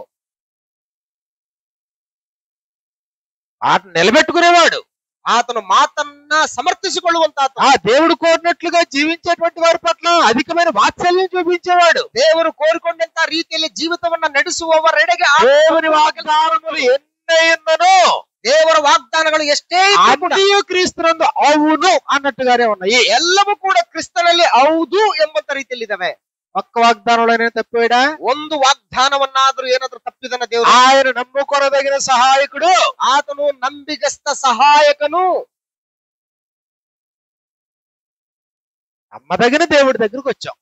మాట నిలబెట్టుకునేవాడు, ಆತನು ಮಾತನ್ನ ಸಮರ್ಥಿಸಿಕೊಳ್ಳುವಂತ ఆ దేవుడు కోరినట్లుగా జీవించేటువంటి వారి పట్ల అధికమైన వాత్సల్యం చూపించేవాడు. ದೇವರು ಕೋರಿಕೊಂಡಂತ ರೀತಿಯಲ್ಲಿ ಜೀವಿತವನ್ನ ನಡೆಸುವವರೆಡೆಗೆ దేవుని వాగ్దానములు ఎన్నైనను ದೇವರ ವಾಗ್ದಾನಗಳು ಎಷ್ಟೇ అన్నీ క్రీస్తునందు అవును అన్నట్టుగానే ఉన్నాయి. ಎಲ್ಲವೂ ಕೂಡ ಕ್ರಿಸ್ತನಲ್ಲಿ ಹೌದು ಎಂಬಂತ ರೀತಿಯಲ್ಲಿ ಇದಾವೆ. ఒక్క వాగ్దానంలో తప్పాడా? ಒಂದು ವಾಗ್ದಾನವನ್ನಾದ್ರೂ ಏನಾದ್ರೂ ತಪ್ಪಿದನ ದೇವರು? ఆయన నమ్ముకొనదగిన సహాయకుడు, ಆತನು ನಂಬಿಗಸ್ತ ಸಹಾಯಕನು. నమ్మదగిన దేవుడి దగ్గరకు వచ్చాం.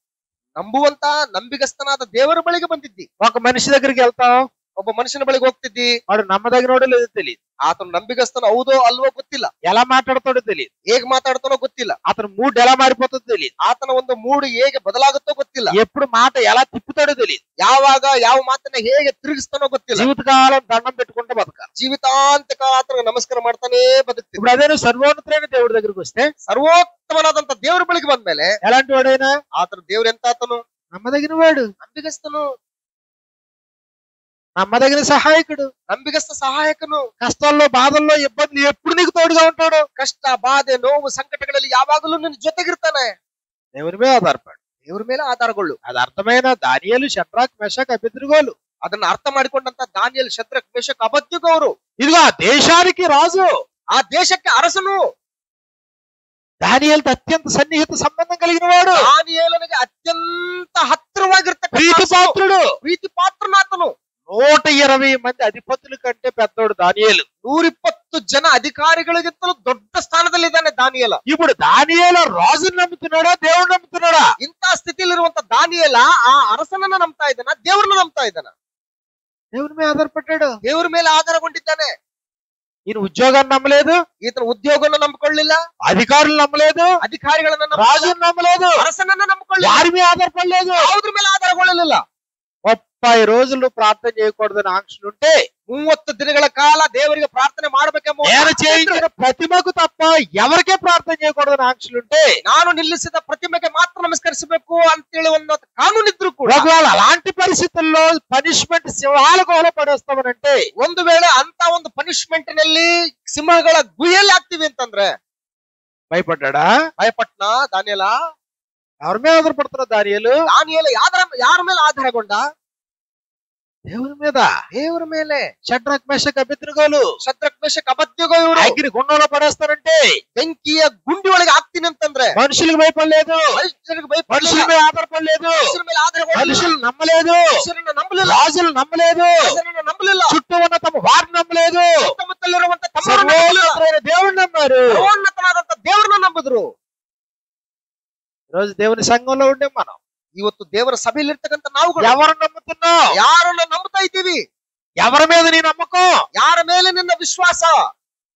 ನಂಬುವಂತ ನಂಬಿಗಸ್ತನಾದ ದೇವರ ಬಳಿಗೆ ಬಂದಿದ್ದಿ. ఒక మనిషి దగ్గరికి వెళ్తాం, ಒಬ್ಬ ಮನುಷ್ಯನ ಬಳಿಗೆ ಹೋಗ್ತಿದ್ದಿ. వాడు నమ్మదగినోడో లేదో తెలియదు, ಆತನು ನಂಬಿಗಸ್ತನ ಹೌದೋ ಅಲ್ವೋ ಗೊತ್ತಿಲ್ಲ, ఎలా మాట్లాడతాడో తెలియదు, ಹೇಗ್ ಮಾತಾಡ್ತಾನೋ ಗೊತ್ತಿಲ್ಲ, అతను మూడ్ ఎలా మారిపోతుందో తెలియదు, ಆತನ ಒಂದು ಮೂಡು ಹೇಗೆ ಬದಲಾಗುತ್ತೋ ಗೊತ್ತಿಲ್ಲ, ఎప్పుడు మాట ఎలా తిప్పుతాడో తెలియదు, ಯಾವಾಗ ಯಾವ ಮಾತನ್ನ ಹೇಗೆ ತಿರುಗಿಸ್ತಾನೋ ಗೊತ್ತಿಲ್ಲ. జీవితకాలం దండం పెట్టుకుంటూ బతకాలి. ಜೀವಿತಾಂತಕ ಆತನಿಗೆ ನಮಸ್ಕಾರ ಮಾಡ್ತಾನೆ ಬದುಕ್ತಿದ್ದ. ఇప్పుడు అదే నువ్వు సర్వోన్నతులైన దేవుడి దగ్గరికి వస్తే, ಸರ್ವೋತ್ತಮನಾದಂತ ದೇವರ ಬಳಿಗೆ ಬಂದ್ಮೇಲೆ ఎలాంటి వాడైనా ಆತನ ದೇವ್ರ ಎಂತ ಆತನು? నమ్మదగిన వాడు, ನಂಬಿಗಸ್ತನು, నమ్మదగిన సహాయకుడు, ನಂಬಿಗಸ್ತ ಸಹಾಯಕನು. కష్టాల్లో బాధల్లో ఇబ్బందులు ఎప్పుడు నీకు తోడుగా ఉంటాడు. ಕಷ್ಟ ಬಾಧೆ ನೋವು ಸಂಕಟಗಳಲ್ಲಿ ಯಾವಾಗಲೂ ನಿನ್ನ ಜೊತೆಗಿರ್ತಾನೆ. దేవుని మీద ఆధారపడు, ದೇವ್ರ ಮೇಲೆ ಆಧಾರಗೊಳ್ಳು. అది అర్థమైన దానియేలు, షద్రాక్, మెషక్, అబేద్నెగోలు ಅದನ್ನ ಅರ್ಥ ಮಾಡಿಕೊಂಡಂತ ದಾನಿಯೇಲ್, ಶದ್ರಕ್, ಮೇಷಕ್, ಅಬೇದ್ನೆಗೋ ಅವರು ఇదిగో ఆ దేశానికి రాజు, ಆ ದೇಶಕ್ಕೆ ಅರಸನು. దానియేలుతో అత్యంత సన్నిహిత సంబంధం కలిగిన వాడు, ದಾನಿಯೇಲನಿಗೆ ಅತ್ಯಂತ ಹತ್ತಿರವಾಗಿರ್ತಕ್ಕಂಥ ప్రీతి పాత్రుడు. ಪ್ರೀತಿ ಪಾತ್ರನಾತನು. 120 మంది అధిపతుల కంటే పెద్దోడు దానియేలు. 120 ಜನ ಅಧಿಕಾರಿಗಳಿಗಿಂತಲೂ ದೊಡ್ಡ ಸ್ಥಾನದಲ್ಲಿದ್ದಾನೆ ದಾನಿಯೇಲ. ఇప్పుడు దానియేలు రాజుని నమ్ముతున్నాడా, దేవుడు నమ్ముతున్నాడా? ಇಂಥ ಸ್ಥಿತಿಯಲ್ಲಿರುವಂತ ದಾನಿಯೇಲ ಆ ಅರಸನನ್ನ ನಂಬ್ತಾ ಇದ್ದಾನ, ದೇವ್ರನ್ನ ನಂಬ್ತಾ ಇದ್ದಾನ? దేవుని మీద ఆధారపడ్డాడు. ದೇವ್ರ ಮೇಲೆ ಆಧಾರಗೊಂಡಿದ್ದಾನೆ. ఈయన ఉద్యోగాన్ని నమ్మలేదు, ಈತನ ఉద్యోగವನ್ನು ನಂಬಿಕೊಳ್ಳಿಲ್ಲ, అధికారులు నమ్మలేదు, ಅಧಿಕಾರಿಗಳನ್ನ రాజుని నమ్మలేదు, ಅರಸನನ್ನ ನಂಬಿಕೊಳ್ಳಿಲ್ಲ, వారి మీద ఆధారపడలేదు. ಯಾವುದ್ರ ಮೇಲೆ ಆಧಾರಗೊಳ್ಳಲಿಲ್ಲ. 30 రోజులు ప్రార్థన చేయకూడదని ఆంక్షలుంటే 30 ದಿನಗಳ ಕಾಲ ದೇವರಿಗೆ ಪ್ರಾರ್ಥನೆ ಮಾಡಬೇಕೆಂಬ నేను చేయించిన ప్రతిమకు తప్ప ఎవరికే ప్రార్థన చేయకూడదని ఆంక్షలుంటే, ನಾನು ನಿಲ್ಲಿಸಿದ ಪ್ರತಿಮೆಗೆ ಮಾತ್ರ ನಮಸ್ಕರಿಸಬೇಕು ಅಂತೇಳಿ ಒಂದು ಕಾನೂನಿದ್ರು ಕೂಡ ఒకవేళ అలాంటి పరిస్థితుల్లో పనిష్మెంట్ సింహాల గుహలో పడేస్తామనంటే, ಒಂದು ವೇಳೆ ಅಂತ ಒಂದು ಪನಿಷ್ಮೆಂಟ್ ನಲ್ಲಿ ಸಿಂಹಗಳ ಗುಹೆಯಲ್ಲಿ ಆಗ್ತೀವಿ ಅಂತಂದ್ರೆ భయపడ్డా? ಭಯಪಟ್ನ ದಾನಿಯೇಲ ఎవరి మీద ఆధారపడుతున్న దానియేలు? ದಾನಿಯೇಲ ಯಾರ ಮೇಲೆ ಆಧಾರಗೊಂಡ? దేవుని మీద. ದೇವರ ಮೇಲೆ. షడ్రక్ మెషక్ అబేద్నెగోలు ಶದ್ರಕ್ ಮೇಷಕ್ ಅಬೇದ್ನೆಗೋ ಇವರು అగ్ని గుండంలో పడేస్తారంటే, ಬೆಂಕಿಯ ಗುಂಡಿ ಒಳಗೆ ಹಾಕ್ತೀನಿ ಅಂತಂದ್ರೆ మనుషులకు భయపడలేదు, ಮನುಷ್ಯರಿಗೆ మనుషుల మీద ఆధారపడలేదు, ಮನುಷ್ಯರ ಮೇಲೆ ಆಧಾರಗೊಂಡಿಲ್ಲ. మనుషులు నమ్మలేదు, ಮನುಷ್ಯರನ್ನ ನಂಬಲಿಲ್ಲ, రాజులు నమ్మలేదు, ರಾಜರನ್ನ ನಂಬಲಿಲ್ಲ, చుట్టూ ఉన్న తమ వారిని నమ్మలేదు, ಸುತ್ತಮುತ್ತಲಿರುವಂತ ತಮ್ಮರನ್ನ ನಂಬಲಿಲ್ಲ. సర్వోన్నతుడైన దేవుడిని నమ్మారు. ಸರ್ವೋನ್ನತನಾದಂತ ದೇವರನ್ನ ನಂಬಿದ್ರು. ఈరోజు దేవుని సంఘంలో ఉండే మనం ಇವತ್ತು ದೇವರ ಸಭೆಯಲ್ಲಿ ಇರ್ತಕ್ಕಂಥ ನಾವುಗಳು ఎవరు నమ్ముతున్నావు? ಯಾರನ್ನ ನಂಬ್ತಾ ಇದ್ದೀವಿ? ఎవరి మీద నీ నమ్మకం? ಯಾರ ಮೇಲೆ ನಿನ್ನ ವಿಶ್ವಾಸ?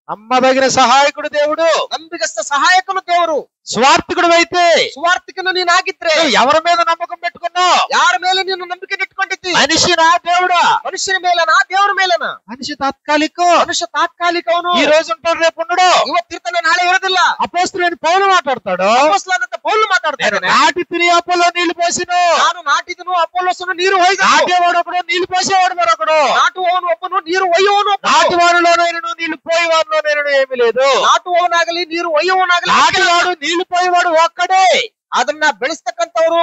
నమ్మదగిన సహాయకుడు దేవుడు. ನಂಬಿಗಸ್ತ ಸಹಾಯಕನು ದೇವರು. స్వార్థకుడు అయితే ಸುವಾರ್ತಿಕನು ನೀನಾಗಿದ್ರೆ ఎవరి మీద నమ్మకం పెట్టుకున్నావు? ಯಾರ ಮೇಲೆ ನೀನು ನಂಬಿಕೆ ಇಟ್ಕೊಂಡಿದ್ದಿ? మనిషినా దేవుడా? ಮನುಷ್ಯನ ಮೇಲನಾ ದೇವರ ಮೇಲನಾ? మనిషి తాత్కాలికం. ಮನುಷ್ಯ ತಾತ್ಕಾಲಿಕವನು. ఈ రోజు ఉంటాడు, రేపు ఉండడు. ಇವತ್ತಿರ್ತಾನೆ, ನಾಳೆ ಇರೋದಿಲ್ಲ. అపోస్తలుడైన పౌలు మాట్లాడతాడు, ಅಪೊಸ್ತಲನಾದಂತ పౌలు మాట్లాಡ್ತಾನೆ, నాటి తిని అపోలో నీళ్లు పోసిను, ನಾನು నాటిದನು, అపోలోసను నీరు ಹೊಯ್ದನು. నాటేవాడు ఒకడు, నీళ్లు పోసేవాడు మరొకడు. ನಾಟುವವನು ಒಬ್ಬನು, ನೀರು ಒಯ್ಯುವವನು ಒಬ್ಬನು. నాటివాడులోనైనను నీళ్లు పోయేవాడులోనైనను ఏమీ లేదు. ನಾಟುವವನಾಗಲಿ ನೀರು ಒಯ್ಯುವವನಾಗಲಿ నాటివాడు నీళ్లు పోయేవాడు ఒక్కడే. ಅದನ್ನ ಬೆಳೆಸ್ತಕ್ಕಂಥವ್ರು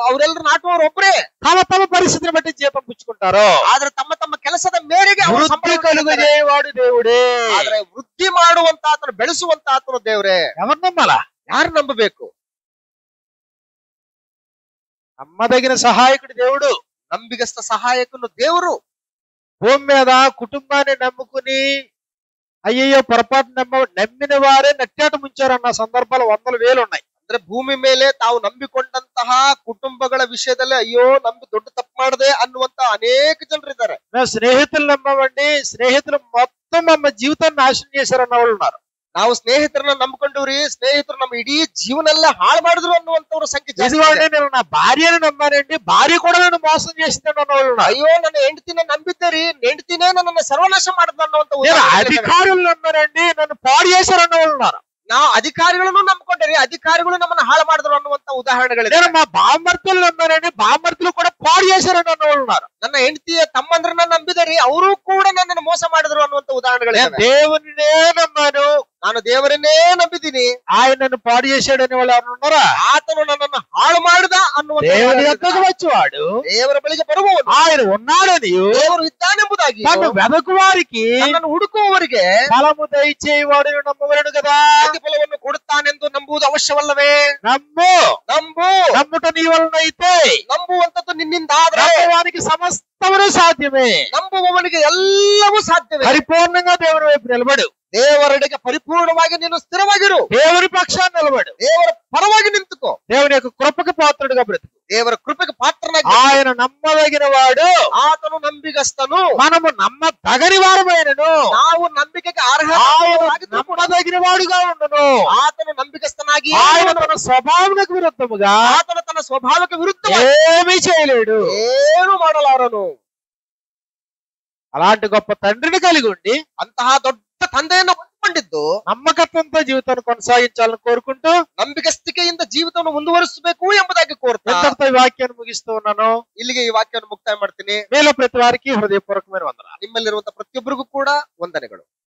ಅವರೆಲ್ಲರೂ ನಾಟುವವರು ಒಬ್ಬರೇ. తమ తమ పరిస్థితిని బట్టి జీతం పుచ్చుకుంటారు. ಆದ್ರೆ ತಮ್ಮ ತಮ್ಮ ಕೆಲಸದ ಮೇರೆಗೆ ಅವರು వృద్ధి ಸಂಬಳ కలుగజేయవాడు దేవుడే. ಆದ್ರೆ ವೃದ್ಧಿ ಮಾಡುವಂತ ಆತನು, ಬೆಳೆಸುವಂತ ಆತನು ದೇವರೇ. ఎవరు నమ్మాలా? ಯಾರು ನಂಬಬೇಕು? నమ్మదగిన సహాయకుడు దేవుడు. ನಂಬಿಗಸ್ತ ಸಹಾಯಕನು ದೇವರು. భూమి మీద కుటుంబాన్ని నమ్ముకుని అయ్యయ్యో పొరపాటు నమ్మిన వారే నట్టేట ముంచారన్న సందర్భాలు వందల వేలు ఉన్నాయి. ಅಂದ್ರೆ ಭೂಮಿ ಮೇಲೆ ತಾವು ನಂಬಿಕೊಂಡಂತಹ ಕುಟುಂಬಗಳ ವಿಷಯದಲ್ಲಿ ಅಯ್ಯೋ ನಂಬಿ ದೊಡ್ಡ ತಪ್ಪು ಮಾಡದೆ ಅನ್ನುವಂತ ಅನೇಕ ಜನರಿದ್ದಾರೆ. మేము స్నేహితులు నమ్మవండి, స్నేహితులు మొత్తం ನಮ್ಮ జీవితాన్ని నాశనం చేశారన్న వాళ్ళు ఉన్నారు. ನಾವು ಸ್ನೇಹಿತರನ್ನ ನಂಬ್ಕೊಂಡವ್ರಿ, ಸ್ನೇಹಿತರು ನಮ್ಮ ಇಡೀ ಜೀವನೆಲ್ಲ ಹಾಳು ಮಾಡಿದ್ರು ಅನ್ನುವಂತವ್ರ ಸಂಖ್ಯೆ ಜಾಸ್ತಿ ಇದೆ. ఎందుకంటే నేను నా భార్యని నమ్మానండి, భార్య కూడా నన్ను మోసం చేసిందని అన్న వాళ్ళు ఉన్నారు. ಅಯ್ಯೋ ನನ್ನ ಹೆಂಡತಿನ ನಂಬಿದ್ದೀರಿ, ಹೆಂಡತಿನೇ ನನ್ನನ್ನು ಸರ್ವನಾಶ ಮಾಡಿದ್ರು ಅನ್ನುವಂತ నేను ಉದಾಹರಣೆ. అధికారులు నమ్మానండి, నన్ను పాడు చేశారన్న వాళ్ళు ఉన్నారు. ನಾವು ಅಧಿಕಾರಿಗಳನ್ನು ನಂಬ್ಕೊಂಡ್ರಿ, ಅಧಿಕಾರಿಗಳು ನಮ್ಮನ್ನ ಹಾಳು ಮಾಡಿದ್ರು ಅನ್ನುವಂತ ಉದಾಹರಣೆಗಳಿದೆ. నేను మా బామ్మర్తులు నమ్మానండి, బామ్మర్తులు కూడా పాడు చేశారన్న వాళ్ళు ఉన్నారు. ನನ್ನ ಹೆಂಡತಿಯ ತಮ್ಮಂದ್ರನ್ನ ನಂಬಿದರಿ, ಅವರು ಕೂಡ ನನ್ನನ್ನು ಮೋಸ ಮಾಡಿದ್ರು ಅನ್ನುವಂತ నేను ಉದಾಹರಣೆಗಳಿವೆ. దేవునినే నమ్మాను, ನಾನು ದೇವರನ್ನೇ ನಂಬಿದ್ದೀನಿ, ఆయన నన్ను పాడు చేశాడని వాళ్ళు ఎవరు ఉన్నారా? ಆತನು ನನ್ನನ್ನು ಹಾಳು ಮಾಡಿದ ಅನ್ನುವಂತ దేవుని యొక్కకు ಉದಾಹರಣೆಗಳಿವೆ. వచ్చేవాడు ದೇವರ ಬಳಿಗೆ ಬರುವವನು, ఆయన ఉన్నాడని ದೇವರು ಇದ್ದಾನೆಂಬುದಾಗಿ తను వెదకు వారికి ನನ್ನನ್ನು ಹುಡುಕುವವರಿಗೆ ఫలము దయచేవాడు నమ్మవలను కదా. ಪ್ರತಿಫಲವನ್ನು ಕೊಡುತ್ತಾನೆಂದು ನಂಬುವುದು ಅವಶ್ಯವಲ್ಲವೇ? నమ్ము. ನಂಬು. నమ్ముట నీ వలన అయితే ನಂಬುವಂತದ್ದು ನಿನ್ನಿಂದ ಆದ್ರೆ నమ్మవానికి సమస్తమును సాధ్యమే. ನಂಬುವವನಿಗೆ ಎಲ್ಲವೂ ಸಾಧ್ಯವೇ. పరిపూర్ణంగా దేవుని వైపు నిలబడు. ದೇವರೆಡೆಗೆ ಪರಿಪೂರ್ಣವಾಗಿ ನೀನು ಸ್ಥಿರವಾಗಿರು. దేవుని పక్షాన్ని నిలబడు. ದೇವರ ಪರವಾಗಿ ನಿಂತುಕೋ. దేవుని యొక్క కృపకు పాత్రుడిగా బ్రతుకు. ದೇವರ ಕೃಪೆಗೆ ಪಾತ್ರನಾಗಿ. ఆయన నమ్మదగిన వాడు, ಆತನು ನಂಬಿಗಸ್ತನು, మనము నమ్మదగని వారమైనను. ನಾವು ನಂಬಿಕೆಗೆ ఆయన ಅರ್ಹರಾಗಿದ್ದರೂ ಕೂಡ నమ్మదగిన వాడుగా ఉండును. ಆತನು ನಂಬಿಗಸ್ತನಾಗಿ ఆయన తన స్వభావమునకు విరుద్ధముగా ಆತನು ತನ್ನ ಸ್ವಭಾವಕ್ಕೆ ವಿರುದ್ಧ ఏమీ చేయలేడు. ಏನು ಮಾಡಲಾರನು. అలాంటి గొప్ప తండ్రిని కలిగి ఉండి ಅಂತಹ ದೊಡ್ಡ ತಂದೆಯನ್ನು ಹೊಂದಿಕೊಂಡಿದ್ದು నమ్మకత్వంతో జీవితాన్ని కొనసాగించాలని కోరుకుంటూ ನಂಬಿಗಸ್ತಿಕೆಯಿಂದ ಜೀವಿತವನ್ನು ಮುಂದುವರಿಸಬೇಕು ಎಂಬುದಾಗಿ ಕೋರ್ತಾ ఇంతటితో ఈ వాక్యాన్ని ముగిస్తూ ఉన్నాను. ಇಲ್ಲಿಗೆ ಈ ವಾಕ್ಯವನ್ನು ಮುಕ್ತಾಯ ಮಾಡ್ತೀನಿ. మీలో ప్రతి వారికి హృదయపూర్వకమైన వందనాలు. ನಿಮ್ಮಲ್ಲಿರುವಂತಹ ಪ್ರತಿಯೊಬ್ಬರಿಗೂ ಕೂಡ ವಂದನೆಗಳು.